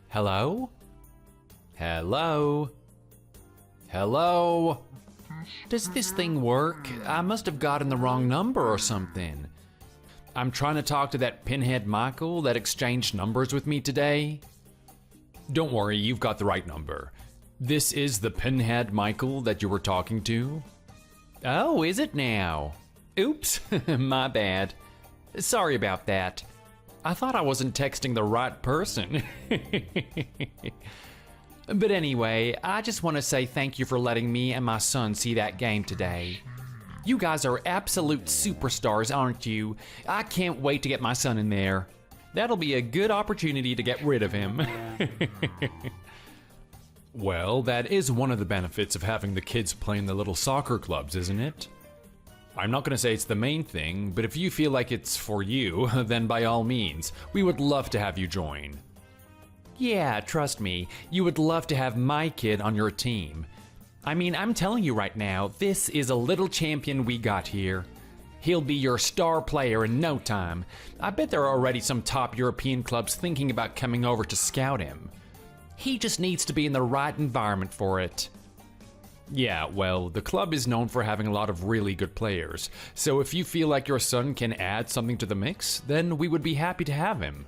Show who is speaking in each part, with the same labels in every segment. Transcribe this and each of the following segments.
Speaker 1: Hello? Hello? Hello? Does this thing work? I must have gotten the wrong number or something. I'm trying to talk to that pinhead Michael that exchanged numbers with me today. Don't worry, you've got the right number. This is the pinhead Michael that you were talking to? Oh, is it now? Oops, my bad. Sorry about that. I thought I wasn't texting the right person. But anyway, I just want to say thank you for letting me and my son see that game today. You guys are absolute superstars, aren't you? I can't wait to get my son in there. That'll be a good opportunity to get rid of him. Well, that is one of the benefits of having the kids play in the little soccer clubs, isn't it? I'm not going to say it's the main thing, but if you feel like it's for you, then by all means, we would love to have you join. Yeah, trust me, you would love to have my kid on your team. I mean, I'm telling you right now, this is a little champion we got here. He'll be your star player in no time. I bet there are already some top European clubs thinking about coming over to scout him. He just needs to be in the right environment for it. Yeah, well, the club is known for having a lot of really good players, so if you feel like your son can add something to the mix, then we would be happy to have him.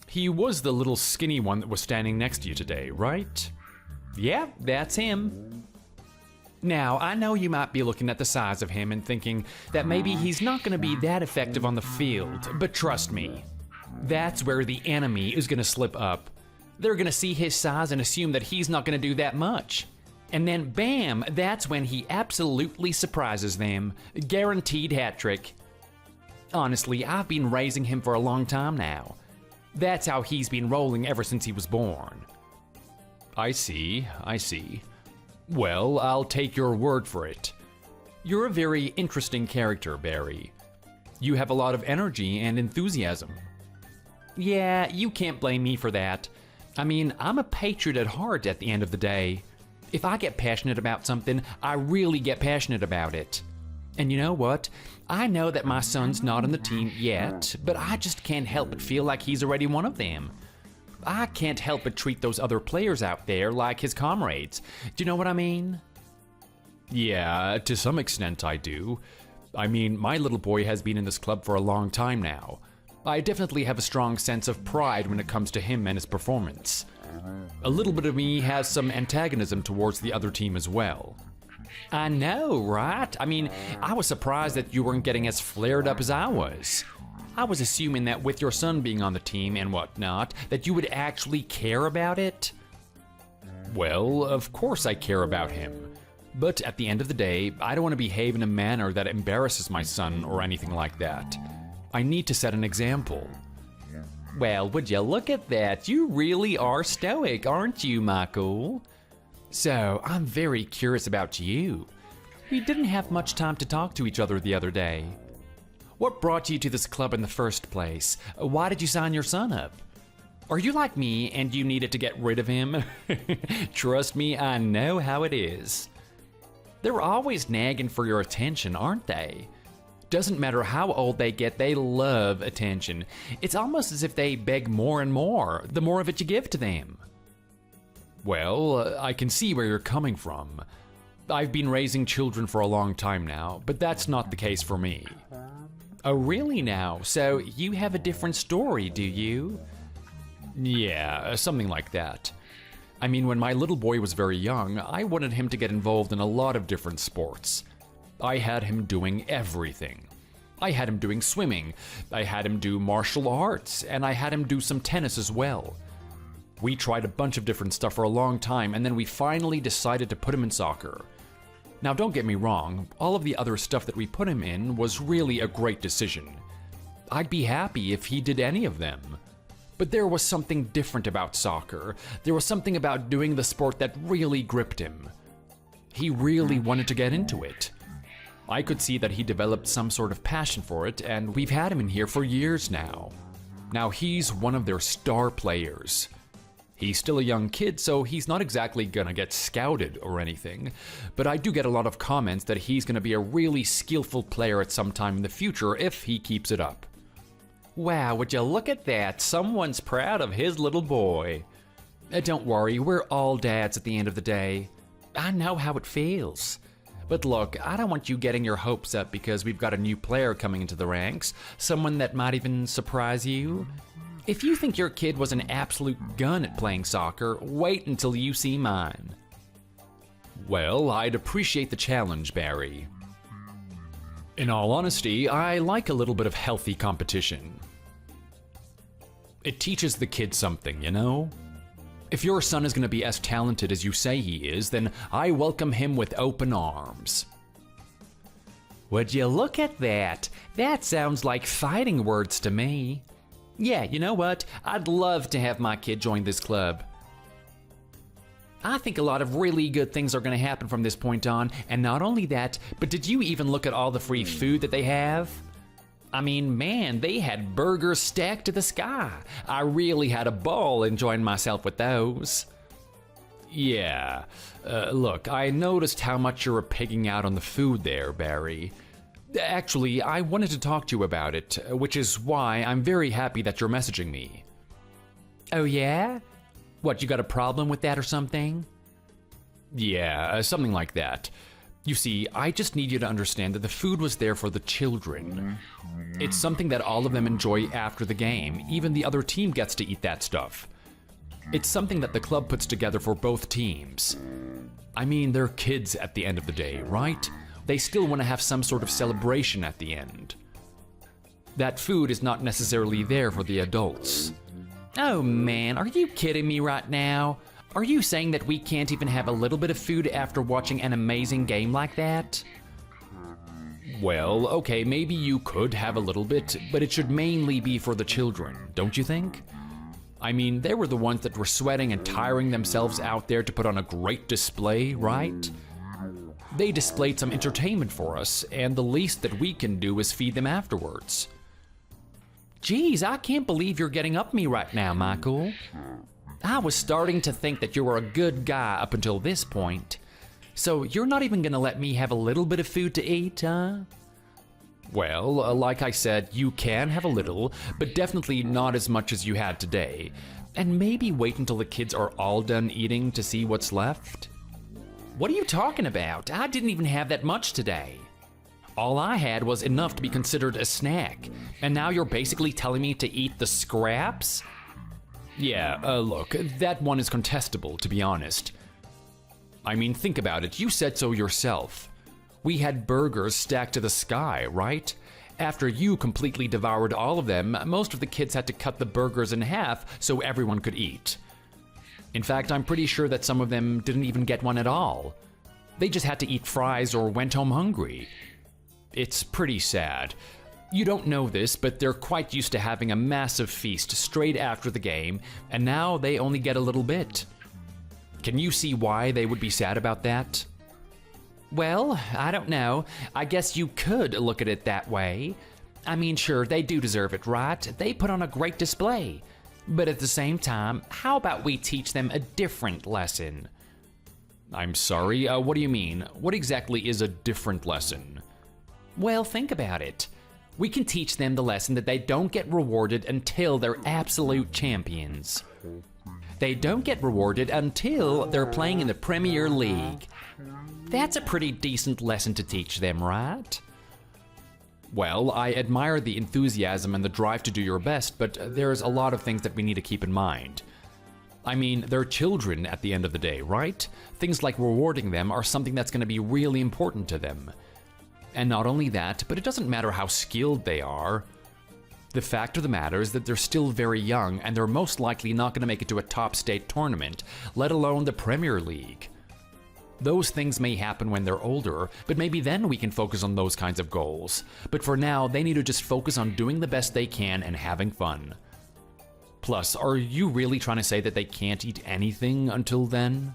Speaker 1: He was the little skinny one that was standing next to you today, right? Yeah, that's him. Now, I know you might be looking at the size of him and thinking that maybe he's not going to be that effective on the field, but trust me, that's where the enemy is going to slip up. They're going to see his size and assume that he's not going to do that much. And then bam, that's when he absolutely surprises them. Guaranteed hat trick. Honestly, I've been raising him for a long time now. That's how he's been rolling ever since he was born. I see. Well, I'll take your word for it. You're a very interesting character, Barry. You have a lot of energy and enthusiasm. Yeah, you can't blame me for that. I mean, I'm a patriot at heart at the end of the day. If I get passionate about something, I really get passionate about it. And you know what? I know that my son's not on the team yet, but I just can't help but feel like he's already one of them. I can't help but treat those other players out there like his comrades. Do you know what I mean? Yeah, to some extent I do. I mean, my little boy has been in this club for a long time now. I definitely have a strong sense of pride when it comes to him and his performance. A little bit of me has some antagonism towards the other team as well. I know, right? I mean, I was surprised that you weren't getting as flared up as I was. I was assuming that with your son being on the team and whatnot, that you would actually care about it. Well, of course I care about him. But at the end of the day, I don't want to behave in a manner that embarrasses my son or anything like that. I need to set an example. Well, would you look at that? You really are stoic, aren't you, Michael? So, I'm very curious about you. We didn't have much time to talk to each other the other day. What brought you to this club in the first place? Why did you sign your son up? Are you like me and you needed to get rid of him? Trust me, I know how it is. They're always nagging for your attention, aren't they? Doesn't matter how old they get, they love attention. It's almost as if they beg more and more, the more of it you give to them. Well, I can see where you're coming from. I've been raising children for a long time now, but that's not the case for me. Oh, really now? So you have a different story, do you? Yeah, something like that. I mean, when my little boy was very young, I wanted him to get involved in a lot of different sports. I had him doing everything. I had him doing swimming, I had him do martial arts, and I had him do some tennis as well. We tried a bunch of different stuff for a long time, and then we finally decided to put him in soccer. Now don't get me wrong, all of the other stuff that we put him in was really a great decision. I'd be happy if he did any of them. But there was something different about soccer. There was something about doing the sport that really gripped him. He really wanted to get into it. I could see that he developed some sort of passion for it, and we've had him in here for years now. Now he's one of their star players. He's still a young kid, so he's not exactly gonna get scouted or anything, but I do get a lot of comments that he's gonna be a really skillful player at some time in the future if he keeps it up. Wow, would you look at that? Someone's proud of his little boy. Don't worry, we're all dads at the end of the day. I know how it feels. But look, I don't want you getting your hopes up because we've got a new player coming into the ranks, someone that might even surprise you. If you think your kid was an absolute gun at playing soccer, wait until you see mine. Well, I'd appreciate the challenge, Barry. In all honesty, I like a little bit of healthy competition. It teaches the kid something, you know? If your son is going to be as talented as you say he is, then I welcome him with open arms. Would you look at that? That sounds like fighting words to me. Yeah, you know what? I'd love to have my kid join this club. I think a lot of really good things are going to happen from this point on, and not only that, but did you even look at all the free food that they have? I mean, man, they had burgers stacked to the sky. I really had a ball enjoying myself with those. Yeah, look, I noticed how much you were pigging out on the food there, Barry. Actually, I wanted to talk to you about it, which is why I'm very happy that you're messaging me. Oh yeah? What, you got a problem with that or something? Yeah, something like that. You see, I just need you to understand that the food was there for the children. It's something that all of them enjoy after the game. Even the other team gets to eat that stuff. It's something that the club puts together for both teams. I mean, they're kids at the end of the day, right? They still want to have some sort of celebration at the end. That food is not necessarily there for the adults. Oh man, are you kidding me right now? Are you saying that we can't even have a little bit of food after watching an amazing game like that? Well, okay, maybe you could have a little bit, but it should mainly be for the children, don't you think? I mean, they were the ones that were sweating and tiring themselves out there to put on a great display, right? They displayed some entertainment for us, and the least that we can do is feed them afterwards. Geez, I can't believe you're getting up me right now, Michael. I was starting to think that you were a good guy up until this point. So you're not even gonna let me have a little bit of food to eat, huh? Well, like I said, you can have a little, but definitely not as much as you had today. And maybe wait until the kids are all done eating to see what's left. What are you talking about? I didn't even have that much today. All I had was enough to be considered a snack. And now you're basically telling me to eat the scraps? Yeah, look, that one is contestable, to be honest. I mean, think about it, you said so yourself. We had burgers stacked to the sky, right? After you completely devoured all of them, most of the kids had to cut the burgers in half so everyone could eat. In fact, I'm pretty sure that some of them didn't even get one at all. They just had to eat fries or went home hungry. It's pretty sad. You don't know this, but they're quite used to having a massive feast straight after the game, and now they only get a little bit. Can you see why they would be sad about that? Well, I don't know. I guess you could look at it that way. I mean, sure, they do deserve it, right? They put on a great display. But at the same time, how about we teach them a different lesson? I'm sorry, what do you mean? What exactly is a different lesson? Well, think about it. We can teach them the lesson that they don't get rewarded until they're absolute champions. They don't get rewarded until they're playing in the Premier League. That's a pretty decent lesson to teach them, right? Well, I admire the enthusiasm and the drive to do your best, but there's a lot of things that we need to keep in mind. I mean, they're children at the end of the day, right? Things like rewarding them are something that's going to be really important to them. And not only that, but it doesn't matter how skilled they are. The fact of the matter is that they're still very young, and they're most likely not going to make it to a top state tournament, let alone the Premier League. Those things may happen when they're older, but maybe then we can focus on those kinds of goals. But for now, they need to just focus on doing the best they can and having fun. Plus, are you really trying to say that they can't eat anything until then?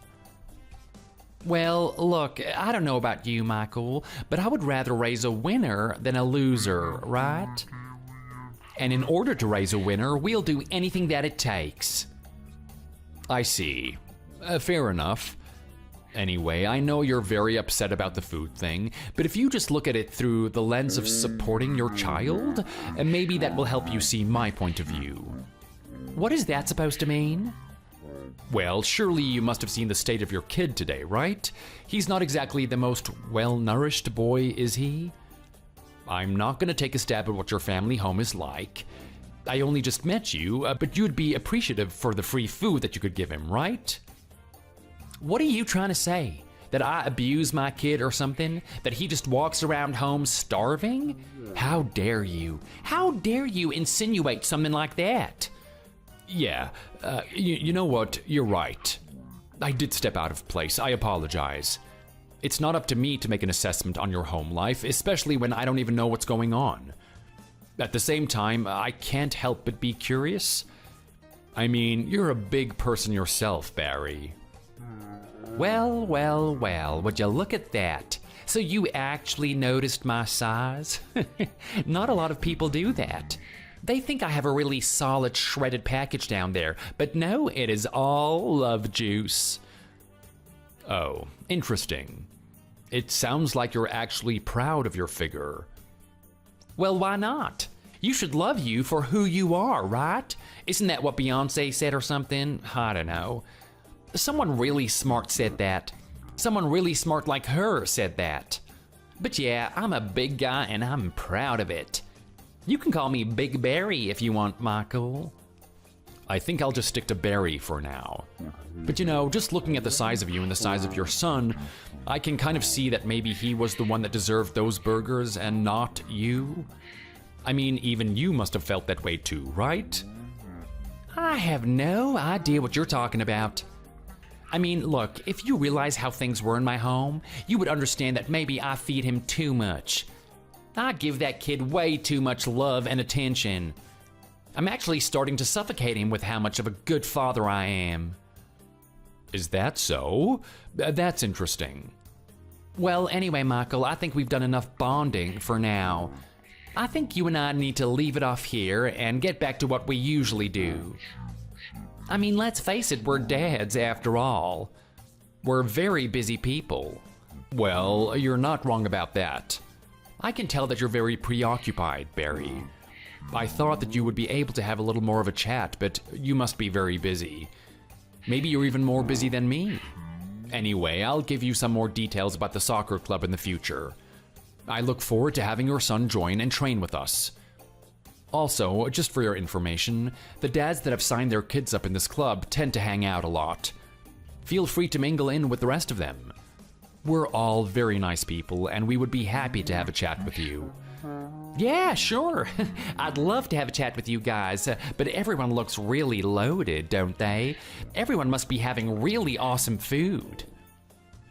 Speaker 1: Well, look, I don't know about you, Michael, but I would rather raise a winner than a loser, right? And in order to raise a winner, we'll do anything that it takes. I see. Fair enough. Anyway, I know you're very upset about the food thing, but if you just look at it through the lens of supporting your child, maybe that will help you see my point of view. What is that supposed to mean? Well, surely you must have seen the state of your kid today, right? He's not exactly the most well-nourished boy, is he? I'm not gonna take a stab at what your family home is like. I only just met you, but you'd be appreciative for the free food that you could give him, right? What are you trying to say? That I abuse my kid or something? That he just walks around home starving? How dare you? How dare you insinuate something like that? Yeah, you know what? You're right. I did step out of place. I apologize. It's not up to me to make an assessment on your home life, especially when I don't even know what's going on. At the same time, I can't help but be curious. I mean, you're a big person yourself, Barry. Well, well, well, would you look at that? So you actually noticed my size? Not a lot of people do that. They think I have a really solid shredded package down there, but no, it is all love juice. Oh, interesting. It sounds like you're actually proud of your figure. Well, why not? You should love you for who you are, right? Isn't that what Beyonce said or something? I don't know. Someone really smart said that. Someone really smart like her said that. But yeah, I'm a big guy and I'm proud of it. You can call me Big Barry if you want, Michael. I think I'll just stick to Barry for now. But you know, just looking at the size of you and the size of your son, I can kind of see that maybe he was the one that deserved those burgers and not you. I mean, even you must have felt that way too, right? I have no idea what you're talking about. I mean, look, if you realize how things were in my home, you would understand that maybe I feed him too much. I give that kid way too much love and attention. I'm actually starting to suffocate him with how much of a good father I am. Is that so? That's interesting. Well, anyway, Michael, I think we've done enough bonding for now. I think you and I need to leave it off here and get back to what we usually do. I mean, let's face it, we're dads after all. We're very busy people. Well, you're not wrong about that. I can tell that you're very preoccupied, Barry. I thought that you would be able to have a little more of a chat, but you must be very busy. Maybe you're even more busy than me. Anyway, I'll give you some more details about the soccer club in the future. I look forward to having your son join and train with us. Also, just for your information, the dads that have signed their kids up in this club tend to hang out a lot. Feel free to mingle in with the rest of them. We're all very nice people, and we would be happy to have a chat with you. Yeah, sure. I'd love to have a chat with you guys, but everyone looks really loaded, don't they? Everyone must be having really awesome food.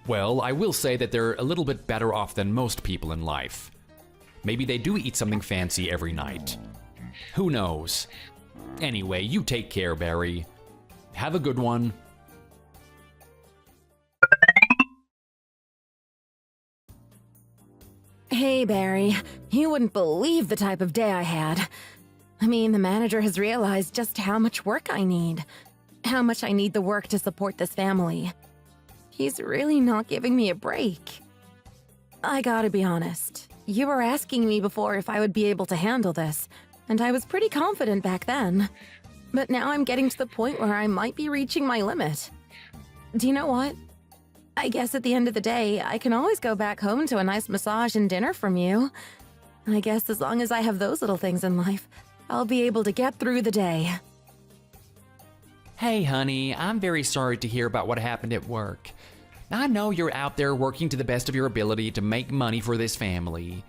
Speaker 1: Well, I will say that they're a little bit better off than most people in life. Maybe they do eat something fancy every night. Who knows? Anyway, you take care, Barry. Have a good one.
Speaker 2: Hey, Barry. You wouldn't believe the type of day I had. I mean, the manager has realized just how much work I need. How much I need the work to support this family. He's really not giving me a break. I gotta be honest. You were asking me before if I would be able to handle this, and I was pretty confident back then. But now I'm getting to the point where I might be reaching my limit. Do you know what? I guess at the end of the day, I can always go back home to a nice massage and dinner from you. I guess as long as I have those little things in life, I'll be able to get through the day.
Speaker 1: Hey, honey, I'm very sorry to hear about what happened at work. I know you're out there working to the best of your ability to make money for this family.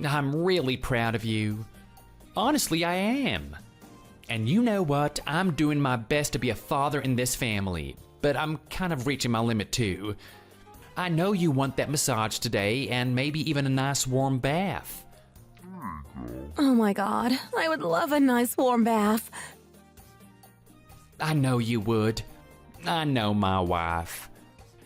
Speaker 1: I'm really proud of you. Honestly, I am. And you know what? I'm doing my best to be a father in this family, but I'm kind of reaching my limit too. I know you want that massage today and maybe even a nice warm bath.
Speaker 2: Oh my god, I would love a nice warm bath.
Speaker 1: I know you would. I know my wife.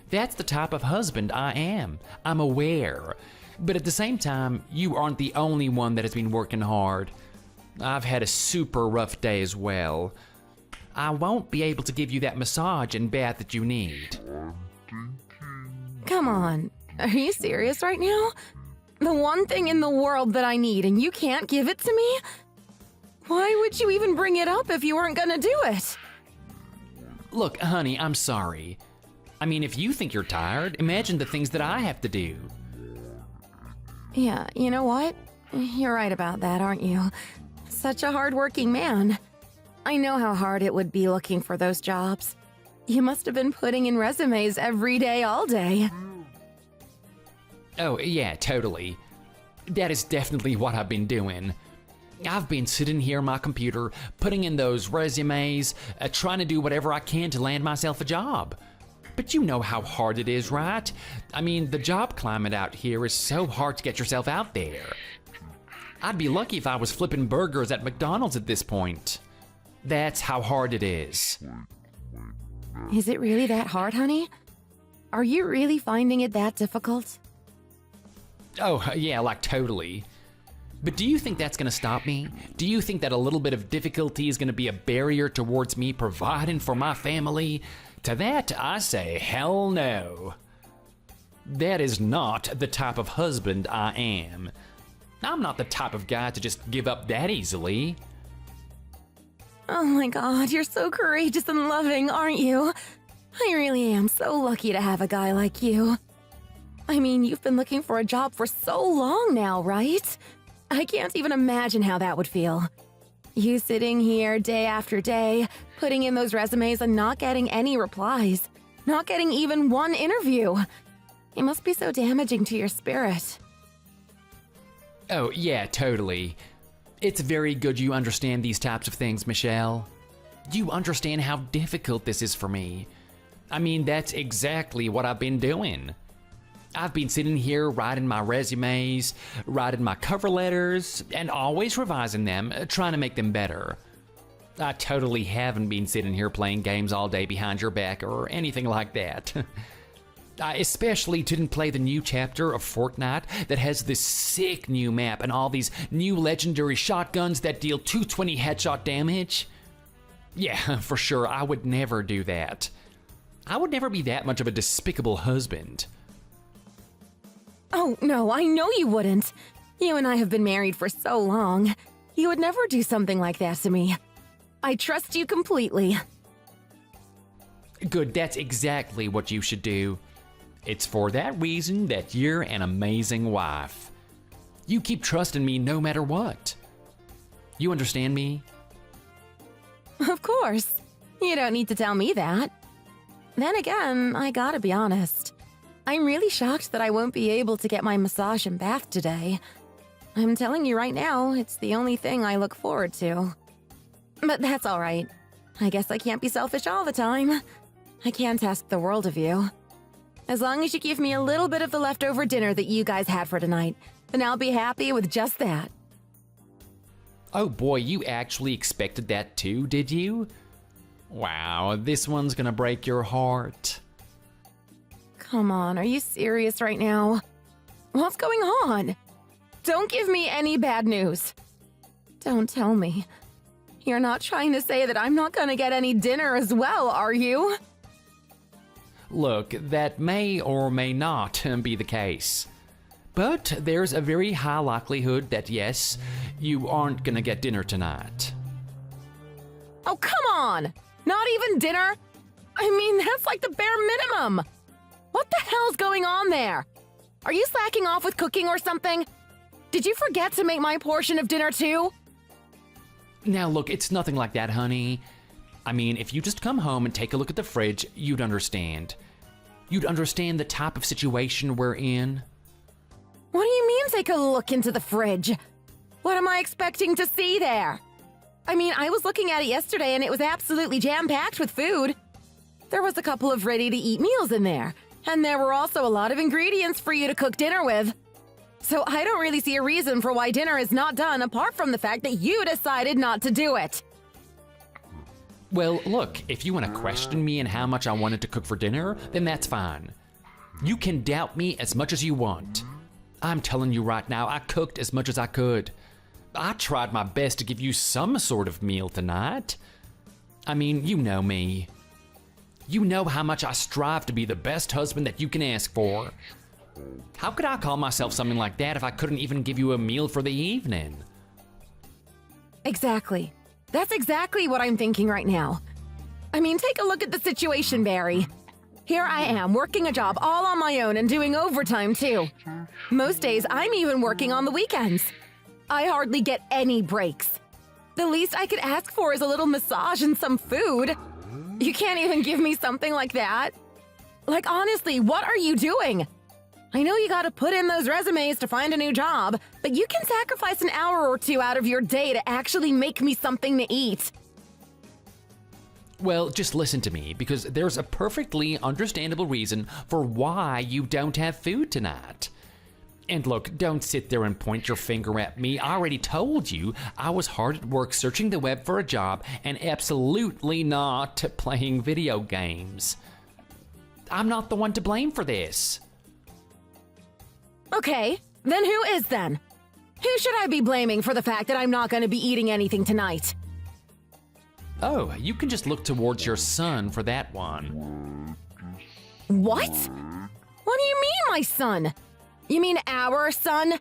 Speaker 1: That's the type of husband I am. I'm aware. But at the same time, you aren't the only one that has been working hard. I've had a super rough day as well. I won't be able to give you that massage and bath that you need.
Speaker 2: Come on, are you serious right now? The one thing in the world that I need and you can't give it to me? Why would you even bring it up if you weren't gonna do it?
Speaker 1: Look, honey, I'm sorry. I mean, if you think you're tired, imagine the things that I have to do.
Speaker 2: Yeah, you know what? You're right about that, aren't you? Such a hardworking man. I know how hard it would be looking for those jobs. You must have been putting in resumes every day, all day.
Speaker 1: Oh, yeah, totally. That is definitely what I've been doing. I've been sitting here on my computer, putting in those resumes, trying to do whatever I can to land myself a job. But you know how hard it is, right? I mean, the job climate out here is so hard to get yourself out there. I'd be lucky if I was flipping burgers at McDonald's at this point. That's how hard it is.
Speaker 2: Is it really that hard, honey? Are you really finding it that difficult?
Speaker 1: Oh, yeah, like totally. But do you think that's gonna stop me? Do you think that a little bit of difficulty is gonna be a barrier towards me providing for my family? To that, I say hell no. That is not the type of husband I am. I'm not the type of guy to just give up that easily.
Speaker 2: Oh my god, you're so courageous and loving, aren't you? I really am so lucky to have a guy like you. I mean, you've been looking for a job for so long now, right? I can't even imagine how that would feel. You sitting here day after day, putting in those resumes and not getting any replies. Not getting even one interview. It must be so damaging to your spirit.
Speaker 1: Oh, yeah, totally. It's very good you understand these types of things, Michelle. You understand how difficult this is for me. I mean, that's exactly what I've been doing. I've been sitting here writing my resumes, writing my cover letters, and always revising them, trying to make them better. I totally haven't been sitting here playing games all day behind your back or anything like that. I especially didn't play the new chapter of Fortnite that has this sick new map and all these new legendary shotguns that deal 220 headshot damage. Yeah, for sure, I would never do that. I would never be that much of a despicable husband.
Speaker 2: Oh, no, I know you wouldn't. You and I have been married for so long. You would never do something like that to me. I trust you completely.
Speaker 1: Good, that's exactly what you should do. It's for that reason that you're an amazing wife. You keep trusting me no matter what. You understand me?
Speaker 2: Of course. You don't need to tell me that. Then again, I gotta be honest. I'm really shocked that I won't be able to get my massage and bath today. I'm telling you right now, it's the only thing I look forward to. But that's all right. I guess I can't be selfish all the time. I can't ask the world of you. As long as you give me a little bit of the leftover dinner that you guys had for tonight, then I'll be happy with just that.
Speaker 1: Oh boy, you actually expected that too, did you? Wow, this one's gonna break your heart.
Speaker 2: Come on, are you serious right now? What's going on? Don't give me any bad news. Don't tell me. You're not trying to say that I'm not gonna get any dinner as well, are you?
Speaker 1: Look, that may or may not be the case. But there's a very high likelihood that yes, you aren't gonna get dinner tonight.
Speaker 2: Oh, come on! Not even dinner? I mean, that's like the bare minimum! What the hell's going on there? Are you slacking off with cooking or something? Did you forget to make my portion of dinner too?
Speaker 1: Now look, it's nothing like that, honey. I mean, if you just come home and take a look at the fridge, you'd understand. You'd understand the type of situation we're in.
Speaker 2: What do you mean take a look into the fridge? What am I expecting to see there? I mean, I was looking at it yesterday and it was absolutely jam-packed with food. There was a couple of ready-to-eat meals in there, and there were also a lot of ingredients for you to cook dinner with. So I don't really see a reason for why dinner is not done apart from the fact that you decided not to do it.
Speaker 1: Well, look, if you want to question me and how much I wanted to cook for dinner, then that's fine. You can doubt me as much as you want. I'm telling you right now, I cooked as much as I could. I tried my best to give you some sort of meal tonight. I mean, you know me. You know how much I strive to be the best husband that you can ask for. How could I call myself something like that if I couldn't even give you a meal for the evening?
Speaker 2: Exactly. That's exactly what I'm thinking right now. I mean, take a look at the situation, Barry. Here I am, working a job all on my own and doing overtime too. Most days, I'm even working on the weekends. I hardly get any breaks. The least I could ask for is a little massage and some food. You can't even give me something like that. Like, honestly, what are you doing? I know you gotta put in those resumes to find a new job, but you can sacrifice an hour or two out of your day to actually make me something to eat.
Speaker 1: Well, just listen to me, because there's a perfectly understandable reason for why you don't have food tonight. And look, don't sit there and point your finger at me. I already told you I was hard at work searching the web for a job and absolutely not playing video games. I'm not the one to blame for this.
Speaker 2: Okay, then who is then? Who should I be blaming for the fact that I'm not going to be eating anything tonight?
Speaker 1: Oh, you can just look towards your son for that one.
Speaker 2: What? What do you mean, my son? You mean our son?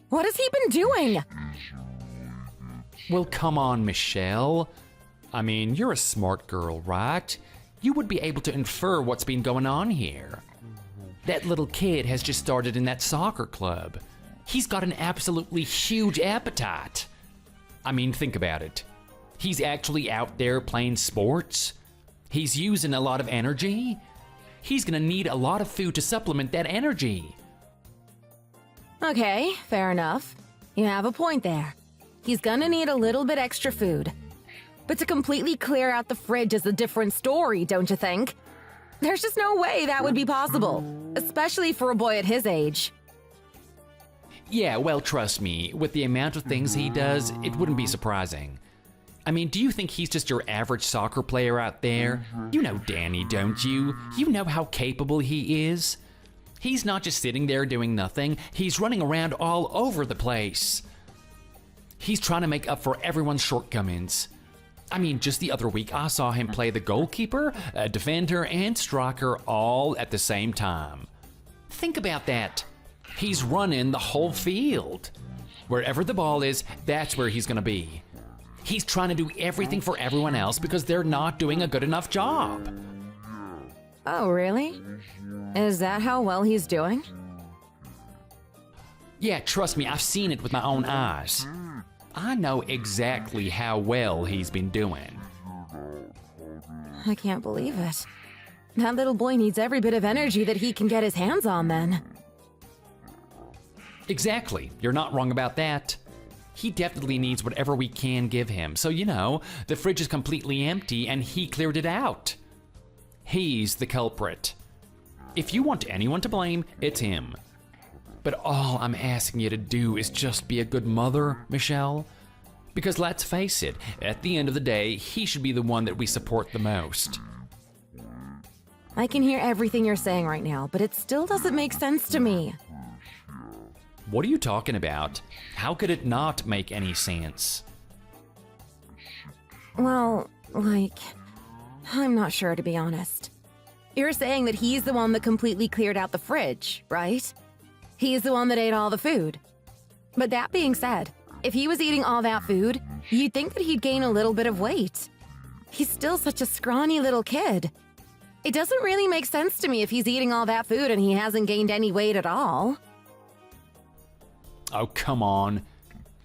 Speaker 2: What has he been doing?
Speaker 1: Well, come on, Michelle. I mean, you're a smart girl, right? You would be able to infer what's been going on here. That little kid has just started in that soccer club. He's got an absolutely huge appetite. I mean, think about it. He's actually out there playing sports. He's using a lot of energy. He's gonna need a lot of food to supplement that energy.
Speaker 2: Okay, fair enough. You have a point there. He's gonna need a little bit extra food. But to completely clear out the fridge is a different story, don't you think? There's just no way that would be possible, especially for a boy at his age.
Speaker 1: Yeah, well, trust me, with the amount of things he does, it wouldn't be surprising. I mean, do you think he's just your average soccer player out there? You know Danny, don't you? You know how capable he is. He's not just sitting there doing nothing, he's running around all over the place. He's trying to make up for everyone's shortcomings. I mean, just the other week, I saw him play the goalkeeper, a defender, and striker all at the same time. Think about that. He's running the whole field. Wherever the ball is, that's where he's gonna be. He's trying to do everything for everyone else because they're not doing a good enough job.
Speaker 2: Oh, really? Is that how well he's doing?
Speaker 1: Yeah, trust me, I've seen it with my own eyes. I know exactly how well he's been doing.
Speaker 2: I can't believe it. That little boy needs every bit of energy that he can get his hands on then.
Speaker 1: Exactly, you're not wrong about that. He definitely needs whatever we can give him, so you know, the fridge is completely empty and he cleared it out. He's the culprit. If you want anyone to blame, it's him. But all I'm asking you to do is just be a good mother, Michelle. Because let's face it, at the end of the day, he should be the one that we support the most.
Speaker 2: I can hear everything you're saying right now, but it still doesn't make sense to me.
Speaker 1: What are you talking about? How could it not make any sense?
Speaker 2: Well, like, I'm not sure, to be honest. You're saying that he's the one that completely cleared out the fridge, right? He's the one that ate all the food. But that being said, if he was eating all that food, you'd think that he'd gain a little bit of weight. He's still such a scrawny little kid. It doesn't really make sense to me if he's eating all that food and he hasn't gained any weight at all.
Speaker 1: Oh, come on.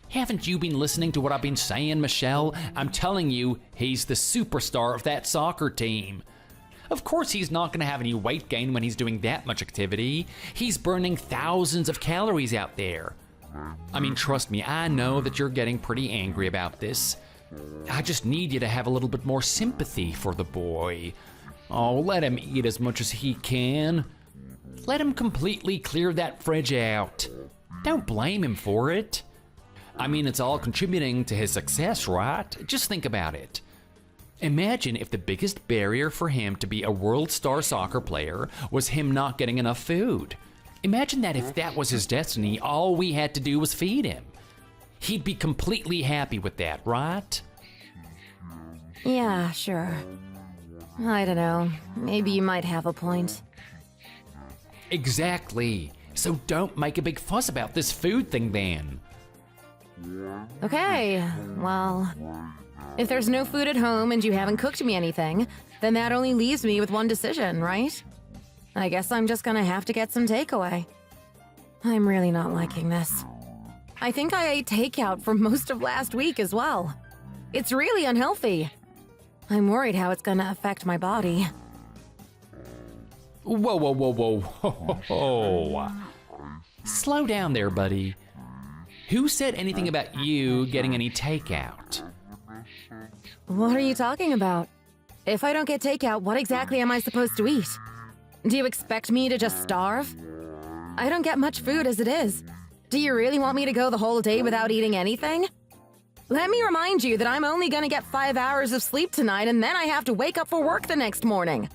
Speaker 1: Haven't you been listening to what I've been saying, Michelle? I'm telling you, he's the superstar of that soccer team. Of course he's not going to have any weight gain when he's doing that much activity. He's burning thousands of calories out there. I mean, trust me, I know that you're getting pretty angry about this. I just need you to have a little bit more sympathy for the boy. Oh, let him eat as much as he can. Let him completely clear that fridge out. Don't blame him for it. I mean, it's all contributing to his success, right? Just think about it. Imagine if the biggest barrier for him to be a world star soccer player was him not getting enough food. Imagine that if that was his destiny, all we had to do was feed him. He'd be completely happy with that, right?
Speaker 2: Yeah, sure. I don't know. Maybe you might have a point.
Speaker 1: Exactly. So don't make a big fuss about this food thing then.
Speaker 2: Okay, well, if there's no food at home and you haven't cooked me anything, then that only leaves me with one decision, right? I guess I'm just gonna have to get some takeaway. I'm really not liking this. I think I ate takeout for most of last week as well. It's really unhealthy. I'm worried how it's gonna affect my body.
Speaker 1: Whoa, whoa, whoa, whoa, ho, ho, ho. Slow down there, buddy. Who said anything about you getting any takeout?
Speaker 2: What are you talking about? If I don't get takeout, what exactly am I supposed to eat? Do you expect me to just starve? I don't get much food as it is. Do you really want me to go the whole day without eating anything? Let me remind you that I'm only gonna get 5 hours of sleep tonight and then I have to wake up for work the next morning.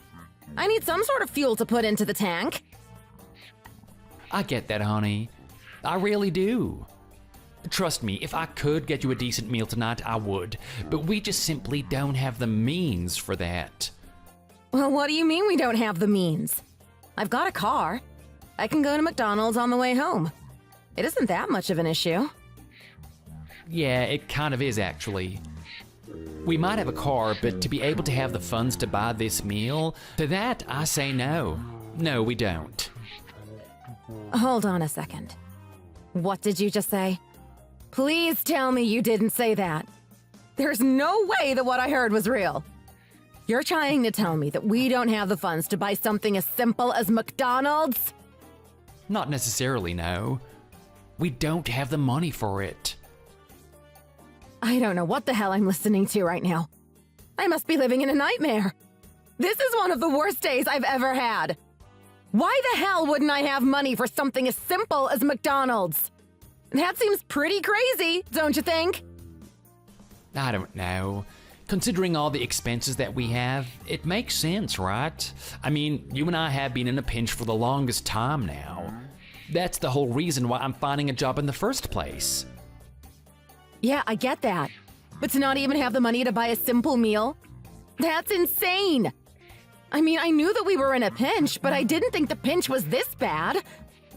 Speaker 2: I need some sort of fuel to put into the tank.
Speaker 1: I get that, honey. I really do. Trust me, if I could get you a decent meal tonight, I would. But we just simply don't have the means for that.
Speaker 2: Well, what do you mean we don't have the means? I've got a car. I can go to McDonald's on the way home. It isn't that much of an issue.
Speaker 1: Yeah, it kind of is, actually. We might have a car, but to be able to have the funds to buy this meal, to that I say no. No, we don't.
Speaker 2: Hold on a second. What did you just say? Please tell me you didn't say that. There's no way that what I heard was real. You're trying to tell me that we don't have the funds to buy something as simple as McDonald's?
Speaker 1: Not necessarily, no. We don't have the money for it.
Speaker 2: I don't know what the hell I'm listening to right now. I must be living in a nightmare. This is one of the worst days I've ever had. Why the hell wouldn't I have money for something as simple as McDonald's? That seems pretty crazy, don't you think?
Speaker 1: I don't know. Considering all the expenses that we have, it makes sense, right? I mean, you and I have been in a pinch for the longest time now. That's the whole reason why I'm finding a job in the first place.
Speaker 2: Yeah, I get that. But to not even have the money to buy a simple meal? That's insane! I mean, I knew that we were in a pinch, but I didn't think the pinch was this bad.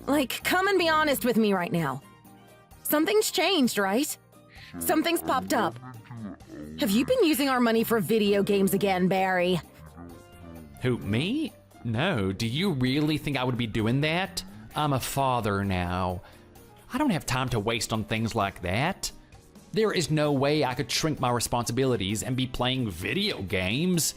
Speaker 2: Like, come and be honest with me right now. Something's changed, right? Something's popped up. Have you been using our money for video games again, Barry?
Speaker 1: Who, me? No, do you really think I would be doing that? I'm a father now. I don't have time to waste on things like that. There is no way I could shrink my responsibilities and be playing video games.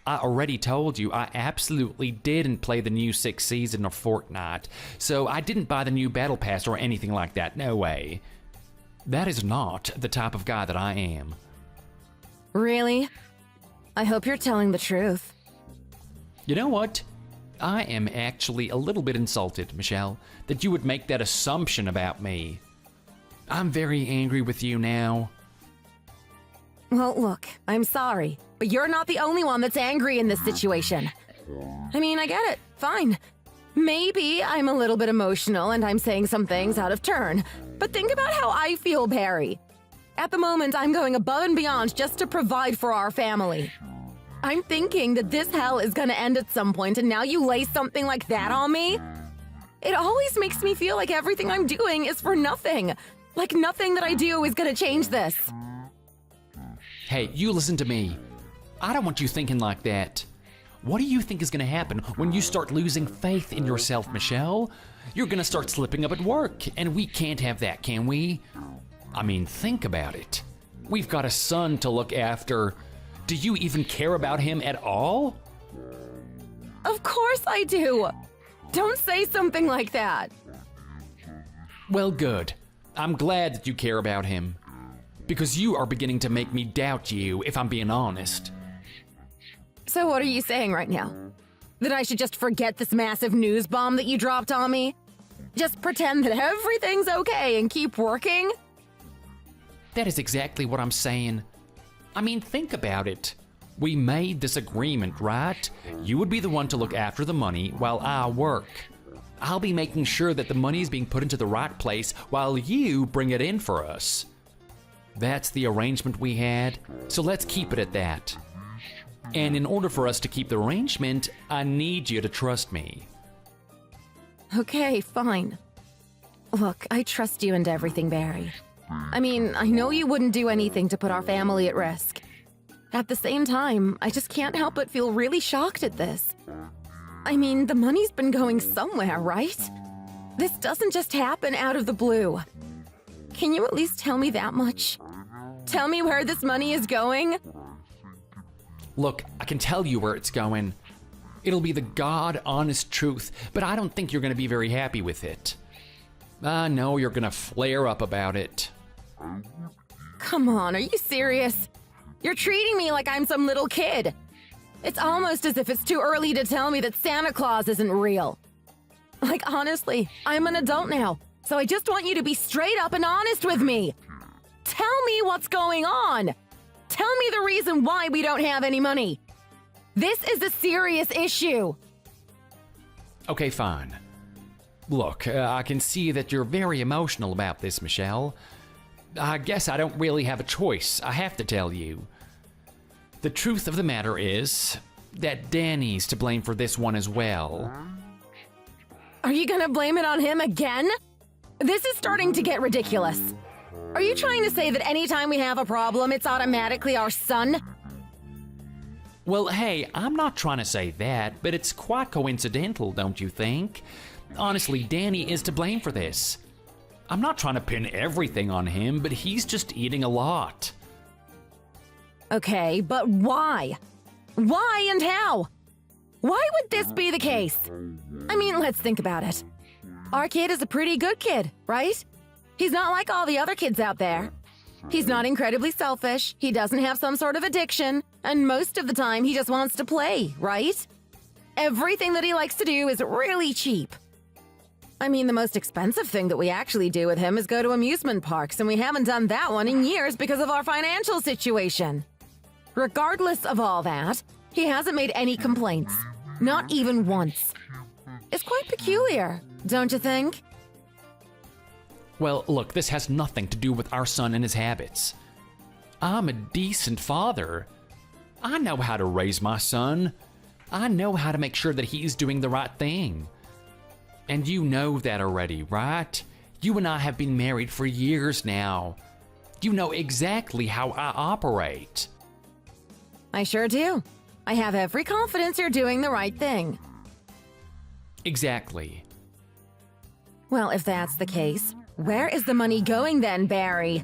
Speaker 1: I already told you I absolutely didn't play the new 6th season of Fortnite, so I didn't buy the new Battle Pass or anything like that, no way. That is not the type of guy that I am.
Speaker 2: Really? I hope you're telling the truth.
Speaker 1: You know what? I am actually a little bit insulted, Michelle, that you would make that assumption about me. I'm very angry with you now.
Speaker 2: Well, look, I'm sorry, but you're not the only one that's angry in this situation. I mean, I get it. Fine. Maybe I'm a little bit emotional and I'm saying some things out of turn, but think about how I feel, Barry. At the moment, I'm going above and beyond just to provide for our family. I'm thinking that this hell is gonna end at some point, and now you lay something like that on me? It always makes me feel like everything I'm doing is for nothing. Like nothing that I do is gonna change this.
Speaker 1: Hey, you listen to me. I don't want you thinking like that. What do you think is gonna happen when you start losing faith in yourself, Michelle? You're gonna start slipping up at work, and we can't have that, can we? I mean, think about it. We've got a son to look after. Do you even care about him at all?
Speaker 2: Of course I do. Don't say something like that.
Speaker 1: Well, good. I'm glad that you care about him. Because you are beginning to make me doubt you, if I'm being honest.
Speaker 2: So what are you saying right now? That I should just forget this massive news bomb that you dropped on me? Just pretend that everything's okay and keep working?
Speaker 1: That is exactly what I'm saying. I mean, think about it. We made this agreement, right? You would be the one to look after the money while I work. I'll be making sure that the money is being put into the right place while you bring it in for us. That's the arrangement we had, so let's keep it at that. And in order for us to keep the arrangement, I need you to trust me.
Speaker 2: Okay, fine. Look, I trust you and everything, Barry. I mean, I know you wouldn't do anything to put our family at risk. At the same time, I just can't help but feel really shocked at this. I mean, the money's been going somewhere, right? This doesn't just happen out of the blue. Can you at least tell me that much? Tell me where this money is going?
Speaker 1: Look, I can tell you where it's going. It'll be the God-honest truth, but I don't think you're going to be very happy with it. I know you're going to flare up about it.
Speaker 2: Come on, are you serious? You're treating me like I'm some little kid. It's almost as if it's too early to tell me that Santa Claus isn't real. Like, honestly, I'm an adult now, so I just want you to be straight up and honest with me. Tell me what's going on. Tell me the reason why we don't have any money. This is a serious issue.
Speaker 1: Okay, fine. Look, I can see that you're very emotional about this, Michelle. I guess I don't really have a choice. I have to tell you. The truth of the matter is that Danny's to blame for this one as well.
Speaker 2: Are you gonna blame it on him again? This is starting to get ridiculous. Are you trying to say that anytime we have a problem, it's automatically our son?
Speaker 1: Well, hey, I'm not trying to say that, but it's quite coincidental, don't you think? Honestly, Danny is to blame for this. I'm not trying to pin everything on him, but he's just eating a lot.
Speaker 2: Okay, but why? Why and how? Why would this be the case? I mean, let's think about it. Our kid is a pretty good kid, right? He's not like all the other kids out there. He's not incredibly selfish, he doesn't have some sort of addiction, and most of the time he just wants to play, right? Everything that he likes to do is really cheap. I mean, the most expensive thing that we actually do with him is go to amusement parks, and we haven't done that one in years because of our financial situation. Regardless of all that, he hasn't made any complaints. Not even once. It's quite peculiar, don't you think?
Speaker 1: Well, look, this has nothing to do with our son and his habits. I'm a decent father. I know how to raise my son. I know how to make sure that he's doing the right thing. And you know that already, right? You and I have been married for years now. You know exactly how I operate.
Speaker 2: I sure do. I have every confidence you're doing the right thing.
Speaker 1: Exactly.
Speaker 2: Well, if that's the case, where is the money going then, Barry?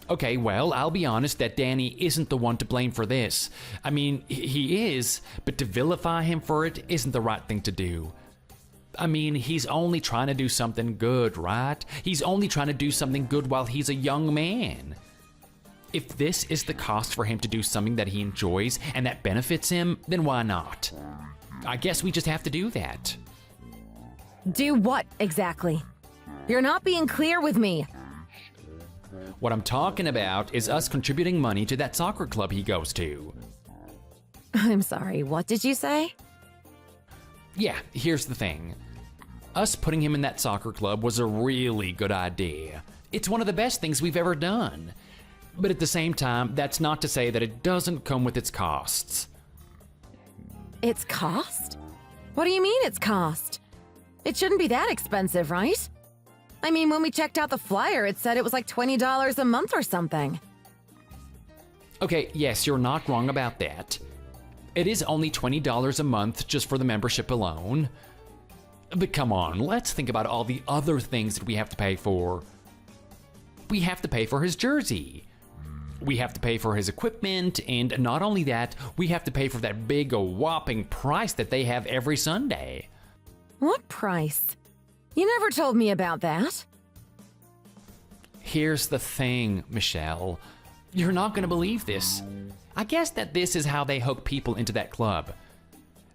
Speaker 1: Okay, well, I'll be honest that Danny isn't the one to blame for this. I mean, he is, but to vilify him for it isn't the right thing to do. I mean, he's only trying to do something good, right? He's only trying to do something good while he's a young man. If this is the cost for him to do something that he enjoys and that benefits him, then why not? I guess we just have to do that.
Speaker 2: Do what exactly? You're not being clear with me.
Speaker 1: What I'm talking about is us contributing money to that soccer club he goes to.
Speaker 2: I'm sorry, what did you say?
Speaker 1: Yeah, here's the thing. Us putting him in that soccer club was a really good idea. It's one of the best things we've ever done. But at the same time, that's not to say that it doesn't come with its costs.
Speaker 2: Its cost? What do you mean its cost? It shouldn't be that expensive, right? I mean, when we checked out the flyer, it said it was like $20 a month or something.
Speaker 1: Okay, yes, you're not wrong about that. It is only $20 a month just for the membership alone. But come on, let's think about all the other things that we have to pay for. We have to pay for his jersey. We have to pay for his equipment, and not only that, we have to pay for that big whopping price that they have every Sunday.
Speaker 2: What price? You never told me about that.
Speaker 1: Here's the thing, Michelle. You're not going to believe this. I guess that this is how they hook people into that club.